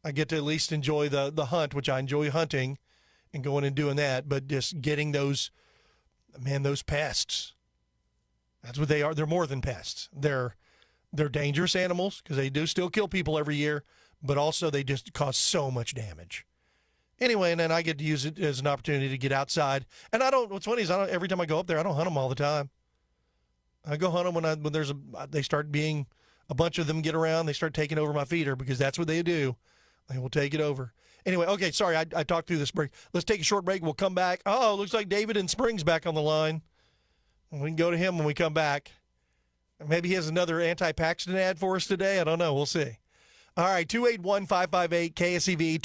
I get to at least enjoy the hunt, which I enjoy hunting and going and doing that, but just getting those pests. That's what they are. They're more than pests. They're dangerous animals because they do still kill people every year, but also they just cause so much damage. Anyway, and then I get to use it as an opportunity to get outside. And what's funny is every time I go up there, I don't hunt them all the time. I go hunt them when they start being, a bunch of them get around, they start taking over my feeder because that's what they do. They will take it over. Anyway, okay, sorry, I talked through this break. Let's take a short break. We'll come back. Oh, looks like David in Springs back on the line. We can go to him when we come back. Maybe he has another anti-Paxton ad for us today. I don't know. We'll see. All right, 281-558 KSEV,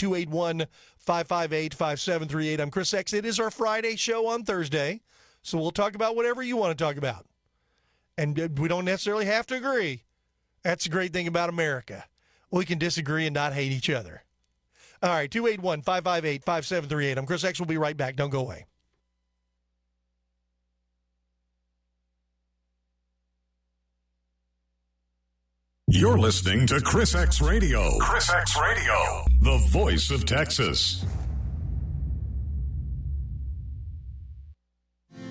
281-558-5738. I'm Chris X. It is our Friday show on Thursday, so we'll talk about whatever you want to talk about. And we don't necessarily have to agree. That's the great thing about America. We can disagree and not hate each other. All right, 281-558-5738. I'm Chris X. We'll be right back. Don't go away. You're listening to ChrisXradio. ChrisXradio, the voice of Texas.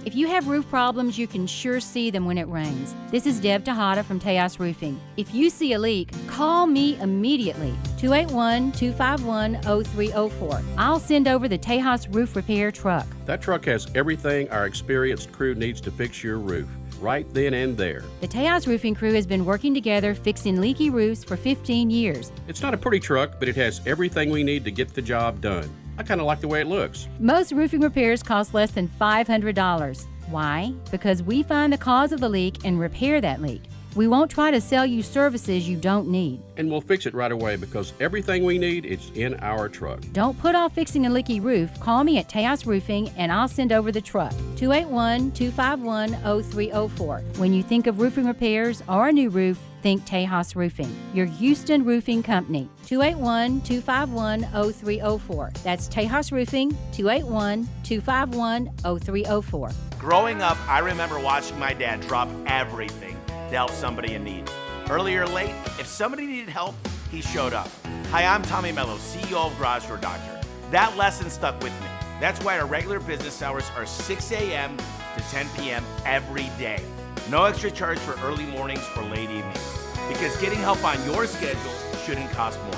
If you have roof problems, you can sure see them when it rains. This is Deb Tejada from Tejas Roofing. If you see a leak, call me immediately, 281-251-0304. I'll send over the Tejas Roof Repair truck. That truck has everything our experienced crew needs to fix your roof, right then and there. The Tejas Roofing crew has been working together fixing leaky roofs for 15 years. It's not a pretty truck, but it has everything we need to get the job done. I kind of like the way it looks. Most roofing repairs cost less than $500. Why? Because we find the cause of the leak and repair that leak. We won't try to sell you services you don't need. And we'll fix it right away because everything we need is in our truck. Don't put off fixing a leaky roof. Call me at Tejas Roofing and I'll send over the truck. 281-251-0304. When you think of roofing repairs or a new roof, think Tejas Roofing, your Houston roofing company. 281-251-0304. That's Tejas Roofing, 281-251-0304. Growing up, I remember watching my dad drop everything to help somebody in need. Early or late, if somebody needed help, he showed up. Hi, I'm Tommy Mello, CEO of Garage Door Doctor. That lesson stuck with me. That's why our regular business hours are 6 a.m. to 10 p.m. every day. No extra charge for early mornings or late evenings, because getting help on your schedule shouldn't cost more.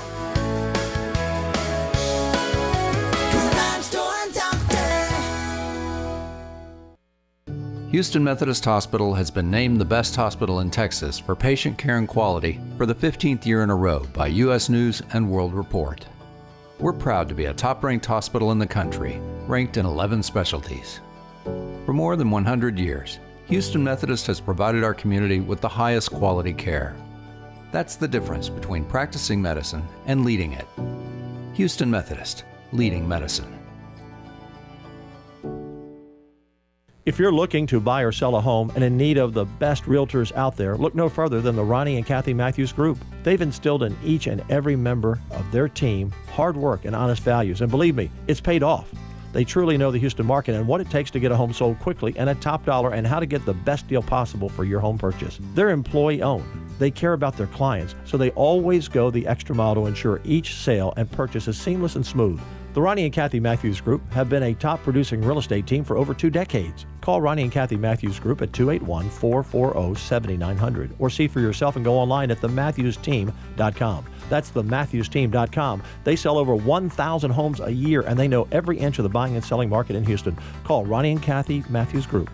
Houston Methodist Hospital has been named the best hospital in Texas for patient care and quality for the 15th year in a row by U.S. News and World Report. We're proud to be a top-ranked hospital in the country, ranked in 11 specialties. For more than 100 years, Houston Methodist has provided our community with the highest quality care. That's the difference between practicing medicine and leading it. Houston Methodist, leading medicine. If you're looking to buy or sell a home and in need of the best realtors out there, look no further than the Ronnie and Kathy Matthews Group. They've instilled in each and every member of their team hard work and honest values, and believe me, it's paid off. They truly know the Houston market and what it takes to get a home sold quickly and at top dollar, and how to get the best deal possible for your home purchase. They're employee-owned. They care about their clients, so they always go the extra mile to ensure each sale and purchase is seamless and smooth. The Ronnie and Kathy Matthews Group have been a top producing real estate team for over 2 decades. Call Ronnie and Kathy Matthews Group at 281-440-7900 or see for yourself and go online at thematthewsteam.com. That's thematthewsteam.com. They sell over 1,000 homes a year, and they know every inch of the buying and selling market in Houston. Call Ronnie and Kathy Matthews Group.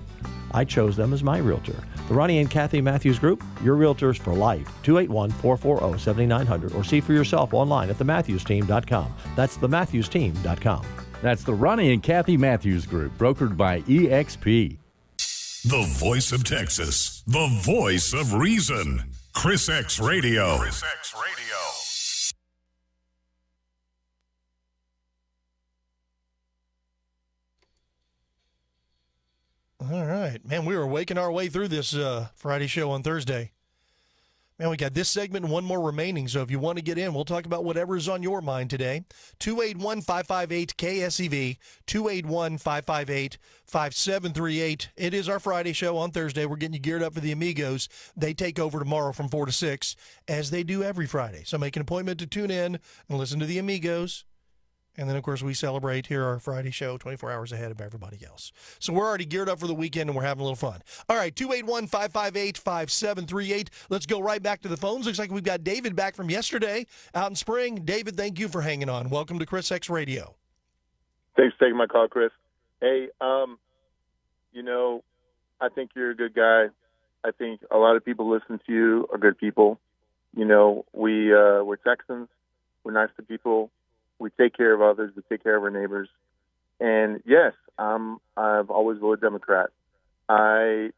I chose them as my realtor. The Ronnie and Kathy Matthews Group, your realtors for life. 281-440-7900 or see for yourself online at thematthewsteam.com. That's thematthewsteam.com. That's the Ronnie and Kathy Matthews Group, brokered by EXP. The voice of Texas, the voice of reason. ChrisXradio. All right. Man, we were waking our way through this Friday show on Thursday. Man, we got this segment and one more remaining, so if you want to get in, we'll talk about whatever's on your mind today. 281-558-KSEV, 281-558-5738. It is our Friday show on Thursday. We're getting you geared up for the Amigos. They take over tomorrow from 4 to 6, as they do every Friday. So make an appointment to tune in and listen to the Amigos. And then, of course, we celebrate here our Friday show 24 hours ahead of everybody else. So we're already geared up for the weekend, and we're having a little fun. All right, 281-558-5738. Let's go right back to the phones. Looks like we've got David back from yesterday out in Spring. David, thank you for hanging on. Welcome to ChrisXradio. Thanks for taking my call, Chris. Hey, I think you're a good guy. I think a lot of people listen to you are good people. We're Texans. We're nice to people. We take care of others. We take care of our neighbors. And yes, I've always voted Democrat. Why?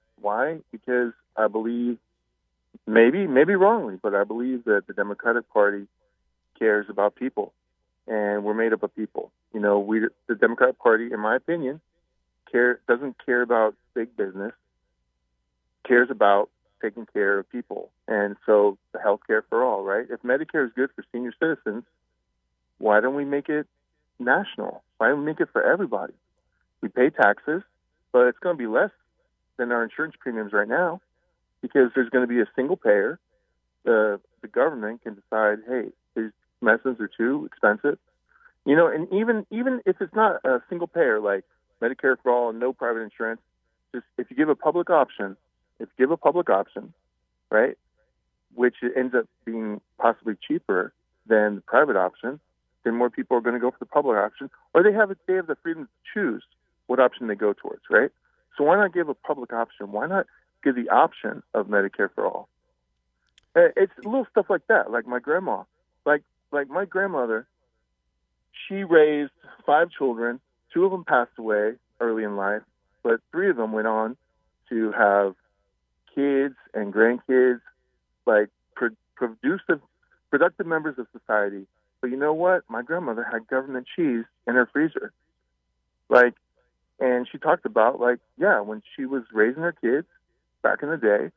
Because I believe, maybe wrongly, but I believe that the Democratic Party cares about people, and we're made up of people. The Democratic Party, in my opinion, doesn't care about big business. Cares about taking care of people, and so the health care for all. Right? If Medicare is good for senior citizens, why don't we make it national? Why don't we make it for everybody? We pay taxes, but it's going to be less than our insurance premiums right now, because there's going to be a single payer. The government can decide, hey, these medicines are too expensive. And even if it's not a single payer, like Medicare for all and no private insurance, just if you give a public option, right, which ends up being possibly cheaper than the private option, then more people are going to go for the public option, or they have the freedom to choose what option they go towards, right? So why not give a public option? Why not give the option of Medicare for all? It's little stuff like that, like my grandma. Like my grandmother, she raised 5 children. 2 of them passed away early in life, but 3 of them went on to have kids and grandkids, like productive members of society. But you know what? My grandmother had government cheese in her freezer. And she talked about, when she was raising her kids back in the day,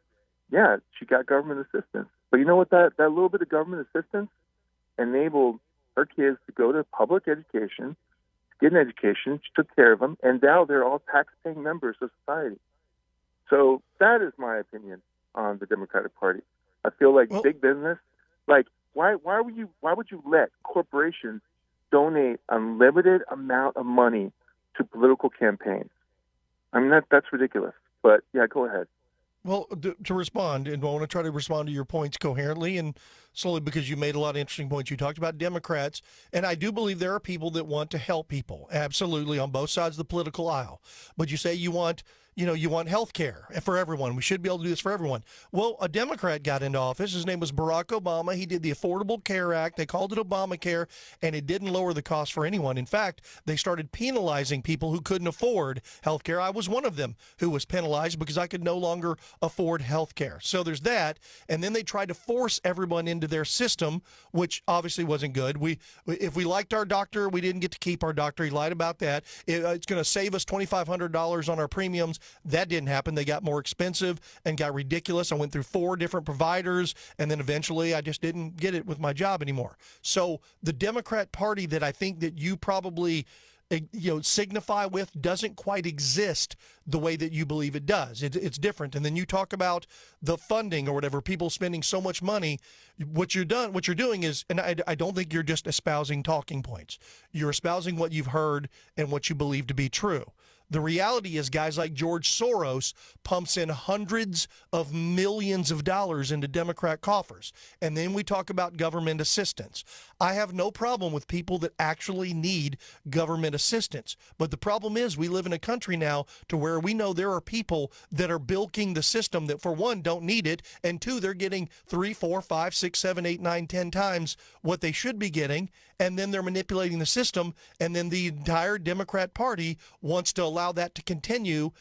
she got government assistance. But you know what? That little bit of government assistance enabled her kids to go to public education, get an education. She took care of them, and now they're all tax-paying members of society. So that is my opinion on the Democratic Party. I feel like big business, why would you let corporations donate unlimited amount of money to political campaigns? I mean, that's ridiculous. But yeah, go ahead. Well, to respond, and I want to try to respond to your points coherently and slowly, because you made a lot of interesting points. You talked about Democrats, and I do believe there are people that want to help people, absolutely, on both sides of the political aisle. But you say you want health care for everyone. We should be able to do this for everyone. Well, a Democrat got into office. His name was Barack Obama. He did the Affordable Care Act. They called it Obamacare, and it didn't lower the cost for anyone. In fact, they started penalizing people who couldn't afford health care. I was one of them who was penalized because I could no longer afford health care. So there's that. And then they tried to force everyone into their system, which obviously wasn't good. If we liked our doctor, we didn't get to keep our doctor. He lied about that. It's going to save us $2,500 on our premiums. That didn't happen. They got more expensive and got ridiculous. I went through 4 different providers, and then eventually I just didn't get it with my job anymore. So the Democrat Party that I think that you probably signify with doesn't quite exist the way that you believe it does. It's different. And then you talk about the funding or whatever, people spending so much money. What you're doing is, and I don't think you're just espousing talking points. You're espousing what you've heard and what you believe to be true. The reality is guys like George Soros pumps in hundreds of millions of dollars into Democrat coffers. And then we talk about government assistance. I have no problem with people that actually need government assistance. But the problem is we live in a country now to where we know there are people that are bilking the system that, for one, don't need it, and two, they're getting 3, 4, 5, 6, 7, 8, 9, 10 times what they should be getting, and then they're manipulating the system, and then the entire Democrat Party wants to allow that to continue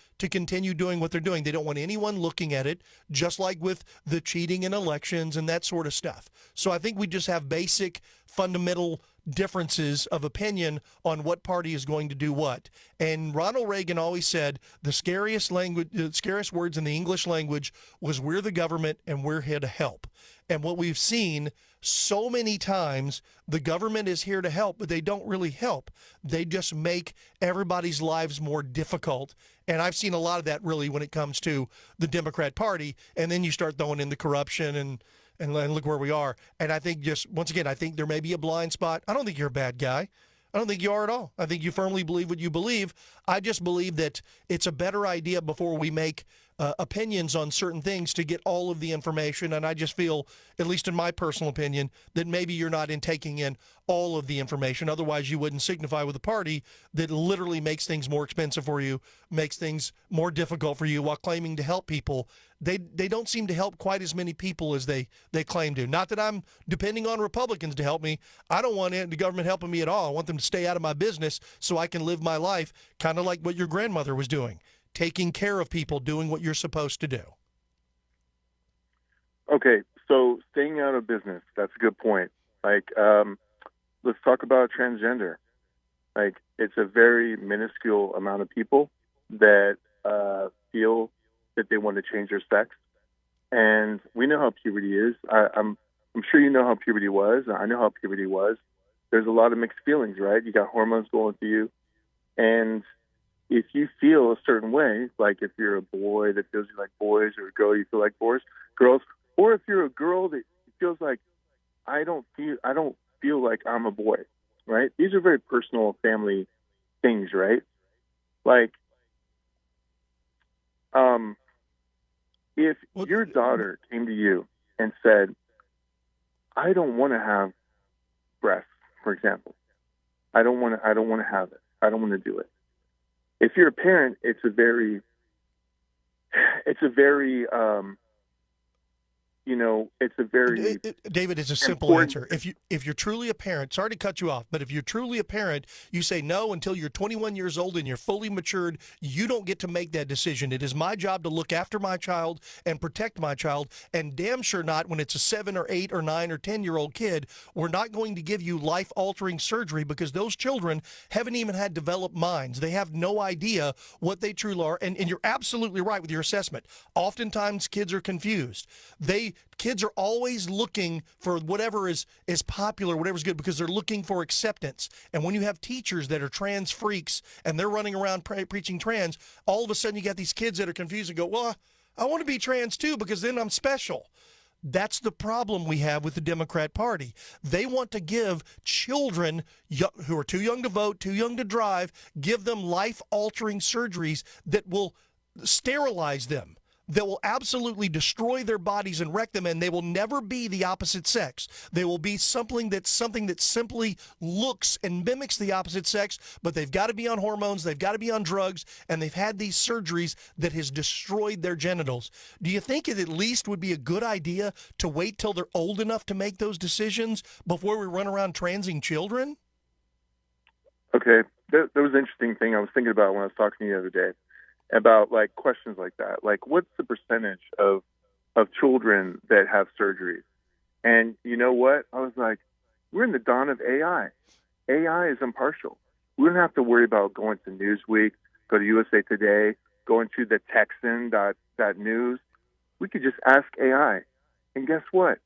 doing what they're doing. They don't want anyone looking at it, just like with the cheating in elections and that sort of stuff. So I think we just have basic fundamental differences of opinion on what party is going to do what. And Ronald Reagan always said the scariest words in the English language was "we're the government and we're here to help." And what we've seen so many times, the government is here to help, but they don't really help. They just make everybody's lives more difficult. And I've seen a lot of that really when it comes to the Democrat Party. And then you start throwing in the corruption and look where we are. And I think once again, I think there may be a blind spot. I don't think you're a bad guy. I don't think you are at all. I think you firmly believe what you believe. I just believe that it's a better idea before we make opinions on certain things to get all of the information. And I just feel, at least in my personal opinion, that maybe you're not taking in all of the information. Otherwise, you wouldn't signify with a party that literally makes things more expensive for you, makes things more difficult for you while claiming to help people. They don't seem to help quite as many people as they claim to. Not that I'm depending on Republicans to help me. I don't want the government helping me at all. I want them to stay out of my business so I can live my life kind of like what your grandmother was doing, taking care of people, doing what you're supposed to do. Okay, so staying out of business, that's a good point. Let's talk about transgender. It's a very minuscule amount of people that feel that they want to change their sex. And we know how puberty is. I'm sure you know how puberty was. I know how puberty was. There's a lot of mixed feelings, right? You got hormones going through you. And if you feel a certain way, like if you're a boy that feels you like boys, or a girl you feel like girls, or if you're a girl that feels like I don't feel like I'm a boy, right? These are very personal family things, right? If your daughter came to you and said, I don't want to have breasts, for example. I don't want to have it. I don't want to do it. If you're a parent, David, it's a simple answer. If you're truly a parent, sorry to cut you off, but if you're truly a parent, you say no until you're 21 years old and you're fully matured. You don't get to make that decision. It is my job to look after my child and protect my child, and damn sure not when it's a 7 or 8 or 9 or 10-year-old kid. We're not going to give you life-altering surgery because those children haven't even had developed minds. They have no idea what they truly are, and you're absolutely right with your assessment. Oftentimes, kids are confused. Kids are always looking for whatever is popular, whatever's good, because they're looking for acceptance. And when you have teachers that are trans freaks and they're running around preaching trans, all of a sudden you got these kids that are confused and go, well, I want to be trans too because then I'm special. That's the problem we have with the Democrat Party. They want to give children who are too young to vote, too young to drive, give them life-altering surgeries that will sterilize them, that will absolutely destroy their bodies and wreck them, and they will never be the opposite sex. They will be something that simply looks and mimics the opposite sex, but they've got to be on hormones, they've got to be on drugs, and they've had these surgeries that has destroyed their genitals. Do you think it at least would be a good idea to wait till they're old enough to make those decisions before we run around transing children? Okay, there was an interesting thing I was thinking about when I was talking to you the other day about like questions like that. Like, what's the percentage of children that have surgeries? And you know what? I was like, we're in the dawn of AI. AI is impartial. We don't have to worry about going to Newsweek, go to USA Today, going to the Texan.news. We could just ask AI. And guess what?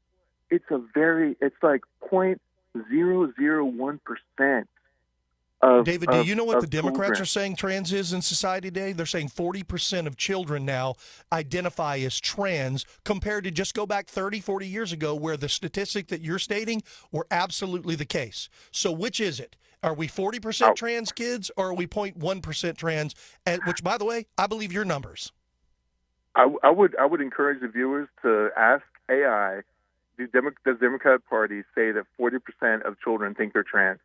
It's like 0.001%. David, do you know what the Democrats are saying trans is in society today? They're saying 40% of children now identify as trans, compared to just go back 30, 40 years ago where the statistic that you're stating were absolutely the case. So which is it? Are we 40% trans kids, or are we 0.1% trans? Which, by the way, I believe your numbers. I would encourage the viewers to ask AI, does the Democratic Party say that 40% of children think they're trans?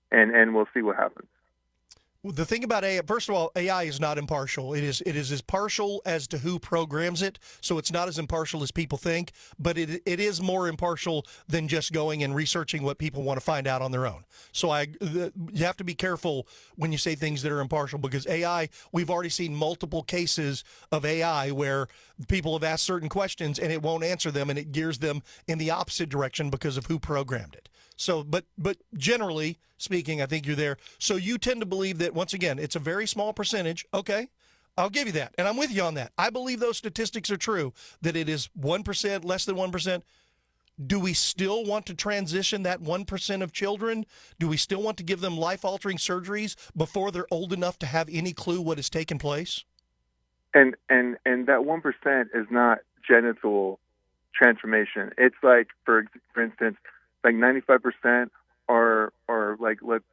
And we'll see what happens. The thing about AI, first of all, AI is not impartial. It is as partial as to who programs it, so it's not as impartial as people think, but it is more impartial than just going and researching what people want to find out on their own. So you have to be careful when you say things that are impartial, because AI, we've already seen multiple cases of AI where people have asked certain questions and it won't answer them, and it gears them in the opposite direction because of who programmed it. So, but generally speaking, I think you're there. So you tend to believe that, once again, it's a very small percentage. Okay, I'll give you that. And I'm with you on that. I believe those statistics are true, that it is 1%, less than 1%. Do we still want to transition that 1% of children? Do we still want to give them life-altering surgeries before they're old enough to have any clue what has taken place? And that 1% is not genital transformation. It's like, for instance, like 95% are like, let's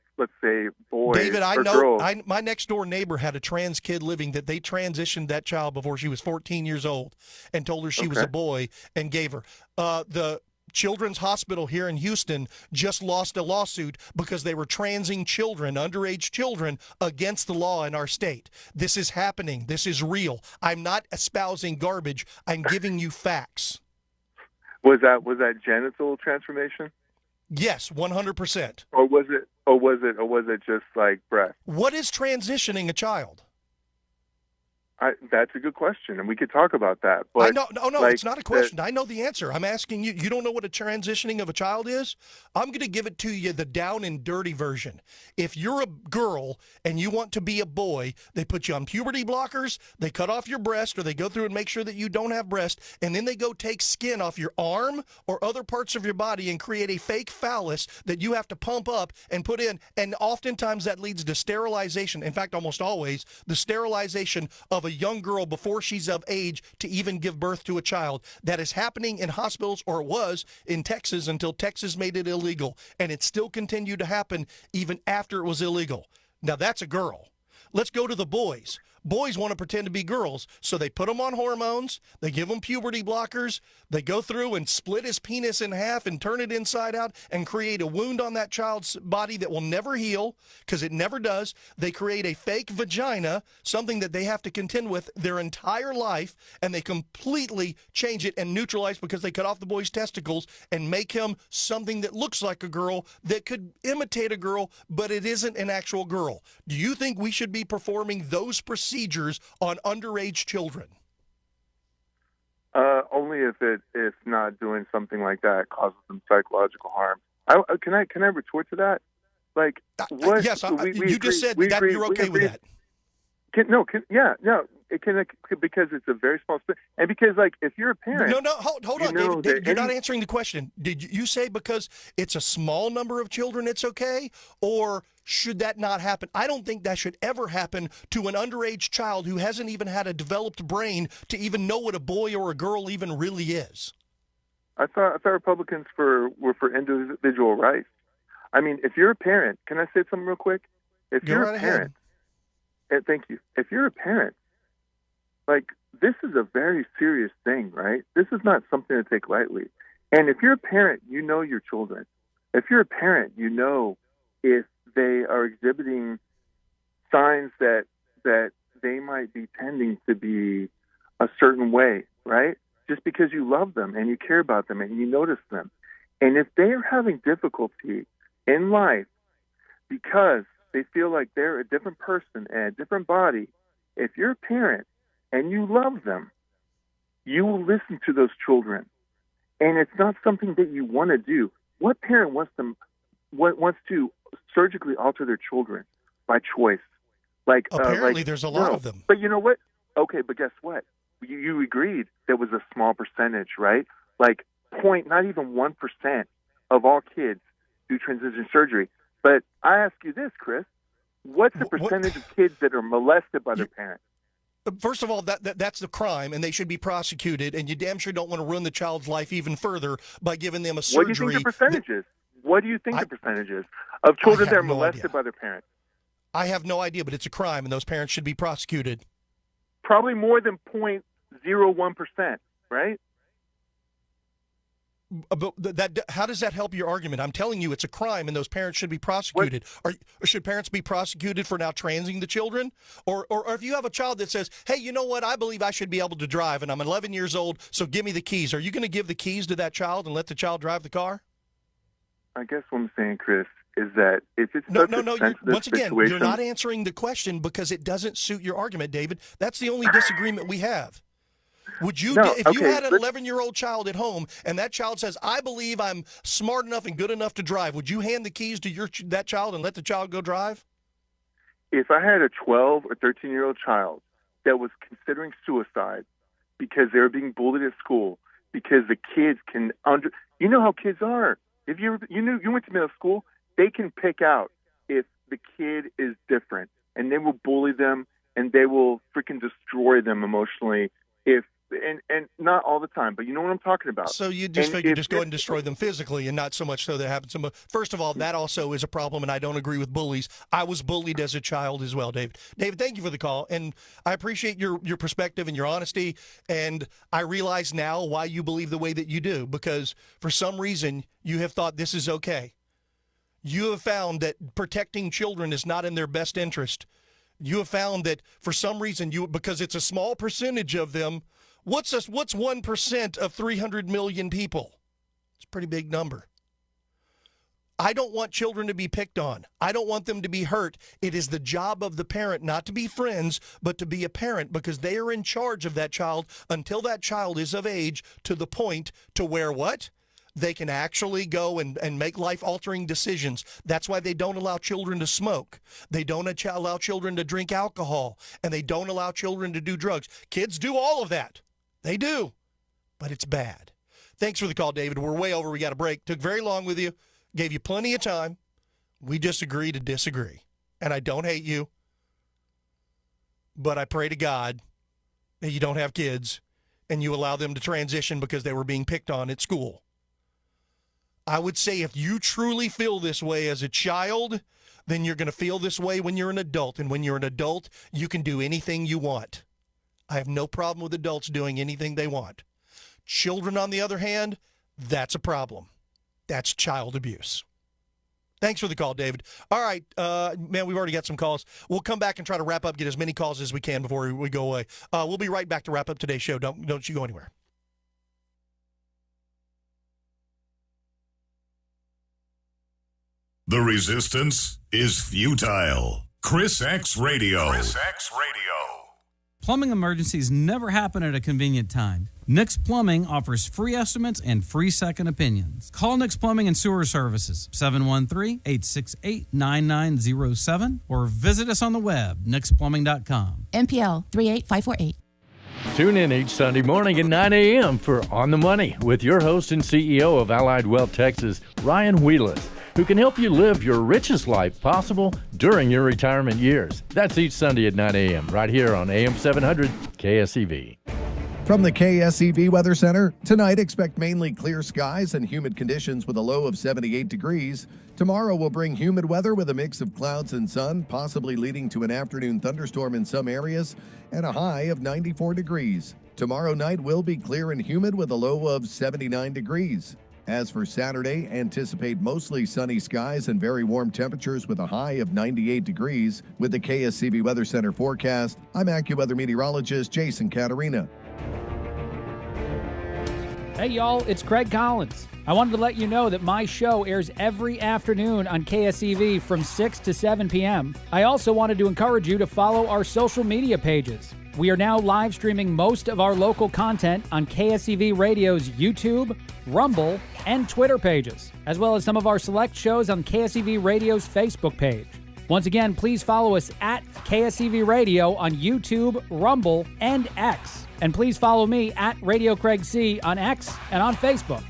say boys. David, I or know girls. my next door neighbor had a trans kid living that they transitioned that child before she was 14 years old and told her she was a boy and gave her. The Children's Hospital here in Houston just lost a lawsuit because they were transing children, underage children, against the law in our state. This is happening. This is real. I'm not espousing garbage. I'm giving you facts. Was that genital transformation? Yes, 100%. Or was it just like breast? What is transitioning a child? That's a good question, and we could talk about that. But I know, no, it's not a question. I know the answer. I'm asking you. You don't know what a transitioning of a child is? I'm going to give it to you the down and dirty version. If you're a girl and you want to be a boy, they put you on puberty blockers, they cut off your breast, or they go through and make sure that you don't have breast, and then they go take skin off your arm or other parts of your body and create a fake phallus that you have to pump up and put in, and oftentimes that leads to sterilization. In fact, almost always, the sterilization of a young girl before she's of age to even give birth to a child. That is happening in hospitals, or it was in Texas until Texas made it illegal, and it still continued to happen even after it was illegal. Now that's a girl. Let's go to the boys. Boys want to pretend to be girls, so they put them on hormones, they give them puberty blockers, they go through and split his penis in half and turn it inside out and create a wound on that child's body that will never heal, because it never does. They create a fake vagina, something that they have to contend with their entire life, and they completely change it and neutralize because they cut off the boy's testicles and make him something that looks like a girl, that could imitate a girl, but it isn't an actual girl. Do you think we should be performing those procedures on underage children? Only if it's not doing something like that causes them psychological harm. Can I retort to that? Like, what? Yes, you just said that you're okay with that. Because it's a very small space, and because, like, if you're a parent, hold on, David, you're not answering the question. Did you say because it's a small number of children, it's okay, or should that not happen? I don't think that should ever happen to an underage child who hasn't even had a developed brain to even know what a boy or a girl even really is. I thought Republicans were for individual rights. I mean, if you're a parent, can I say something real quick? If Go you're right a parent, thank you. If you're a parent, like, this is a very serious thing, right? This is not something to take lightly. And if you're a parent, you know your children. If you're a parent, you know if they are exhibiting signs that they might be tending to be a certain way, right? Just because you love them and you care about them and you notice them. And if they are having difficulty in life because they feel like they're a different person and a different body, if you're a parent and you love them, you will listen to those children. And it's not something that you want to do. What parent wants to surgically alter their children by choice? Like apparently, there's a lot of them. But you know what? Okay, but guess what? You agreed there was a small percentage, right? Like not even 1% of all kids do transition surgery. But I ask you this, Chris: what's the percentage of kids that are molested by their parents? First of all, that's the crime, and they should be prosecuted. And you damn sure don't want to ruin the child's life even further by giving them a surgery. What do you think the percentage is? What do you think the percentage is of children that are molested by their parents? I have no idea, but it's a crime, and those parents should be prosecuted. Probably more than 0.01%, right? But how does that help your argument? I'm telling you, it's a crime, and those parents should be prosecuted. Or should parents be prosecuted for now transing the children? Or if you have a child that says, hey, you know what, I believe I should be able to drive, and I'm 11 years old, so give me the keys. Are you going to give the keys to that child and let the child drive the car? I guess what I'm saying, Chris, is that if it's no, once again, you're not answering the question because it doesn't suit your argument, David. That's the only disagreement we have. Would you, if you had an 11-year-old child at home and that child says, I believe I'm smart enough and good enough to drive, would you hand the keys to that child and let the child go drive? If I had a 12 or 13-year-old child that was considering suicide because they were being bullied at school, because the kids can you know how kids are. If you went to middle school, they can pick out if the kid is different, and they will bully them and they will freaking destroy them emotionally. And not all the time, but you know what I'm talking about. So you just figure just go ahead and destroy them physically and not so much so that happens. First of all, that also is a problem, and I don't agree with bullies. I was bullied as a child as well, David. David, thank you for the call, and I appreciate your perspective and your honesty, and I realize now why you believe the way that you do, because for some reason you have thought this is okay. You have found that protecting children is not in their best interest. You have found that for some reason, because it's a small percentage of them. What's 1% of 300 million people? It's a pretty big number. I don't want children to be picked on. I don't want them to be hurt. It is the job of the parent not to be friends, but to be a parent, because they are in charge of that child until that child is of age to the point to where what? They can actually go and make life-altering decisions. That's why they don't allow children to smoke. They don't allow children to drink alcohol, and they don't allow children to do drugs. Kids do all of that. They do, but it's bad. Thanks for the call, David. We're way over. We got a break. Took very long with you. Gave you plenty of time. We just agree to disagree. And I don't hate you, but I pray to God that you don't have kids and you allow them to transition because they were being picked on at school. I would say if you truly feel this way as a child, then you're going to feel this way when you're an adult. And when you're an adult, you can do anything you want. I have no problem with adults doing anything they want. Children, on the other hand, that's a problem. That's child abuse. Thanks for the call, David. All right, man, we've already got some calls. We'll come back and try to wrap up, get as many calls as we can before we go away. We'll be right back to wrap up today's show. Don't you go anywhere. The resistance is futile. ChrisXradio. ChrisXradio. Plumbing emergencies never happen at a convenient time. Nick's Plumbing offers free estimates and free second opinions. Call Nick's Plumbing and Sewer Services, 713-868-9907, or visit us on the web, nicksplumbing.com. MPL 38548. Tune in each Sunday morning at 9 a.m. for On the Money with your host and CEO of Allied Wealth Texas, Ryan Wheelis, who can help you live your richest life possible during your retirement years. That's each Sunday at 9 a.m. right here on AM 700 KSEV. From the KSEV Weather Center, tonight expect mainly clear skies and humid conditions with a low of 78 degrees. Tomorrow will bring humid weather with a mix of clouds and sun, possibly leading to an afternoon thunderstorm in some areas, and a high of 94 degrees. Tomorrow night will be clear and humid with a low of 79 degrees. As for Saturday, anticipate mostly sunny skies and very warm temperatures with a high of 98 degrees. With the KSCB Weather Center forecast, I'm AccuWeather meteorologist Jason Caterina. Hey y'all, it's Craig Collins. I wanted to let you know that my show airs every afternoon on KSEV from 6 to 7 p.m. I also wanted to encourage you to follow our social media pages. We are now live streaming most of our local content on KSEV Radio's YouTube, Rumble, and Twitter pages, as well as some of our select shows on KSEV Radio's Facebook page. Once again, please follow us at KSEV Radio on YouTube, Rumble, and X. And please follow me at Radio Craig C on X and on Facebook.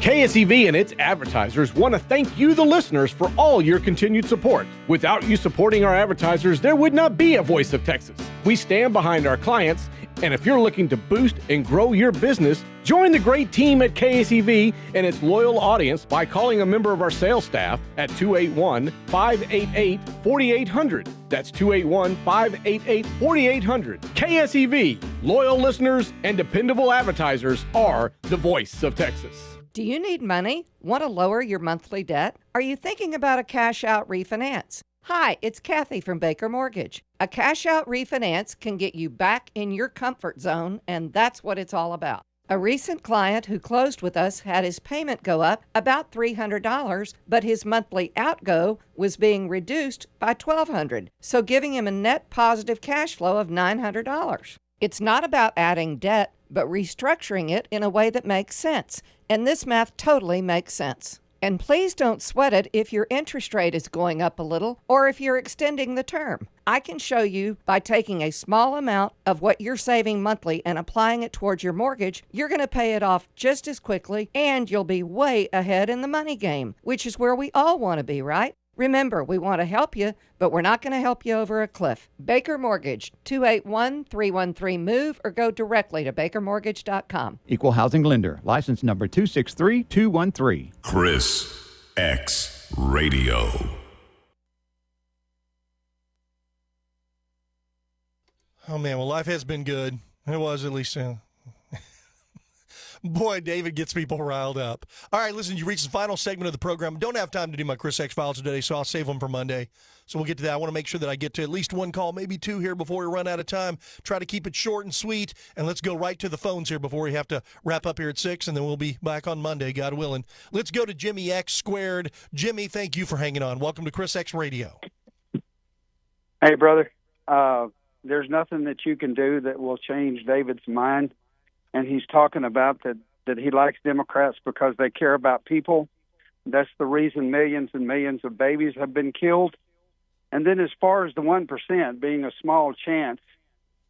KSEV and its advertisers want to thank you, the listeners, for all your continued support. Without you supporting our advertisers, there would not be a Voice of Texas. We stand behind our clients, and if you're looking to boost and grow your business, join the great team at KSEV and its loyal audience by calling a member of our sales staff at 281-588-4800. That's 281-588-4800. KSEV, loyal listeners and dependable advertisers are the Voice of Texas. Do you need money? Want to lower your monthly debt? Are you thinking about a cash-out refinance? Hi, it's Kathy from Baker Mortgage. A cash-out refinance can get you back in your comfort zone, and that's what it's all about. A recent client who closed with us had his payment go up about $300, but his monthly outgo was being reduced by $1,200, so giving him a net positive cash flow of $900. It's not about adding debt, but restructuring it in a way that makes sense. And this math totally makes sense. And please don't sweat it if your interest rate is going up a little or if you're extending the term. I can show you by taking a small amount of what you're saving monthly and applying it towards your mortgage, you're going to pay it off just as quickly and you'll be way ahead in the money game, which is where we all want to be, right? Remember, we want to help you, but we're not going to help you over a cliff. Baker Mortgage, 281-313-MOVE, or go directly to bakermortgage.com. Equal housing lender. License number 263213. Chris X Radio. Oh, man. Well, life has been good. It was at least. Boy, David gets people riled up. All right, listen, you reached the final segment of the program. Don't have time to do my Chris X Files today, so I'll save them for Monday. So we'll get to that. I want to make sure that I get to at least one call, maybe two here before we run out of time. Try to keep it short and sweet, and let's go right to the phones here before we have to wrap up here at 6, and then we'll be back on Monday, God willing. Let's go to Jimmy X Squared. Jimmy, thank you for hanging on. Welcome to Chris X Radio. Hey, brother. There's nothing that you can do that will change David's mind. And he's talking about that he likes Democrats because they care about people. That's the reason millions and millions of babies have been killed. And then as far as the 1% being a small chance,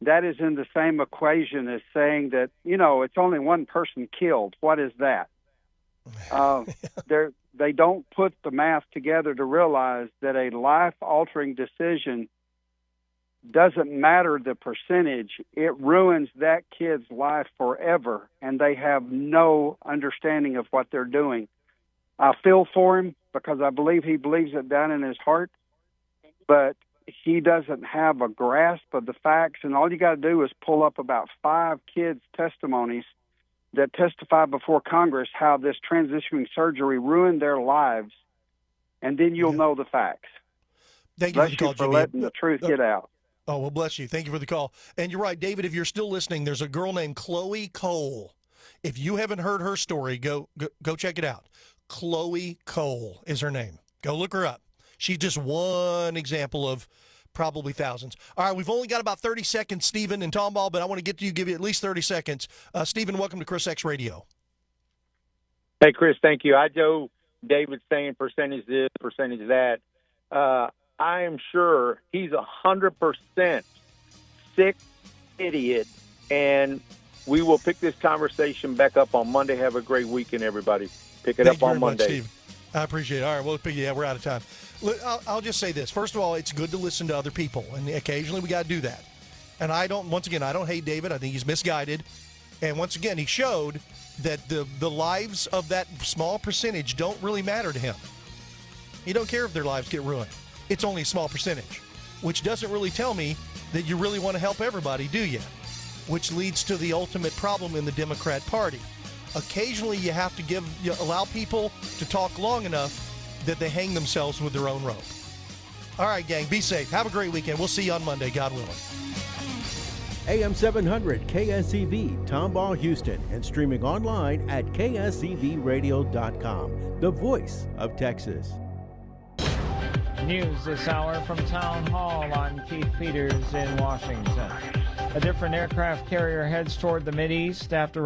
that is in the same equation as saying that, it's only one person killed. What is that? They don't put the math together to realize that a life-altering decision doesn't matter the percentage. It ruins that kid's life forever, and they have no understanding of what they're doing. I feel for him because I believe he believes it down in his heart, but he doesn't have a grasp of the facts, and all you got to do is pull up about 5 kids' testimonies that testify before Congress how this transitioning surgery ruined their lives, and then you'll know the facts. Thank you for the call, Jimmy. Letting the truth get out. Oh, well, bless you. Thank you for the call. And you're right, David, if you're still listening, there's a girl named Chloe Cole. If you haven't heard her story, go check it out. Chloe Cole is her name. Go look her up. She's just one example of probably thousands. All right, we've only got about 30 seconds, Stephen and Tomball, but I want to get to you, give you at least 30 seconds. Stephen, welcome to Chris X Radio. Hey, Chris, thank you. I know David's saying percentage this, percentage that. I am sure he's 100% sick idiot, and we will pick this conversation back up on Monday. Have a great weekend, everybody. Pick it up on Monday. Much, Steve. I appreciate it. All right, well, we're out of time. Look, I'll just say this. First of all, it's good to listen to other people, and occasionally we got to do that. And I don't hate David. I think he's misguided. And once again, he showed that the lives of that small percentage don't really matter to him. He don't care if their lives get ruined. It's only a small percentage, which doesn't really tell me that you really want to help everybody, do you? Which leads to the ultimate problem in the Democrat Party. Occasionally, you have to allow people to talk long enough that they hang themselves with their own rope. All right, gang, be safe. Have a great weekend. We'll see you on Monday, God willing. AM 700 KSEV, Tomball, Houston, and streaming online at ksevradio.com, the voice of Texas. News this hour from Town Hall. I'm Keith Peters in Washington. A different aircraft carrier heads toward the Mideast after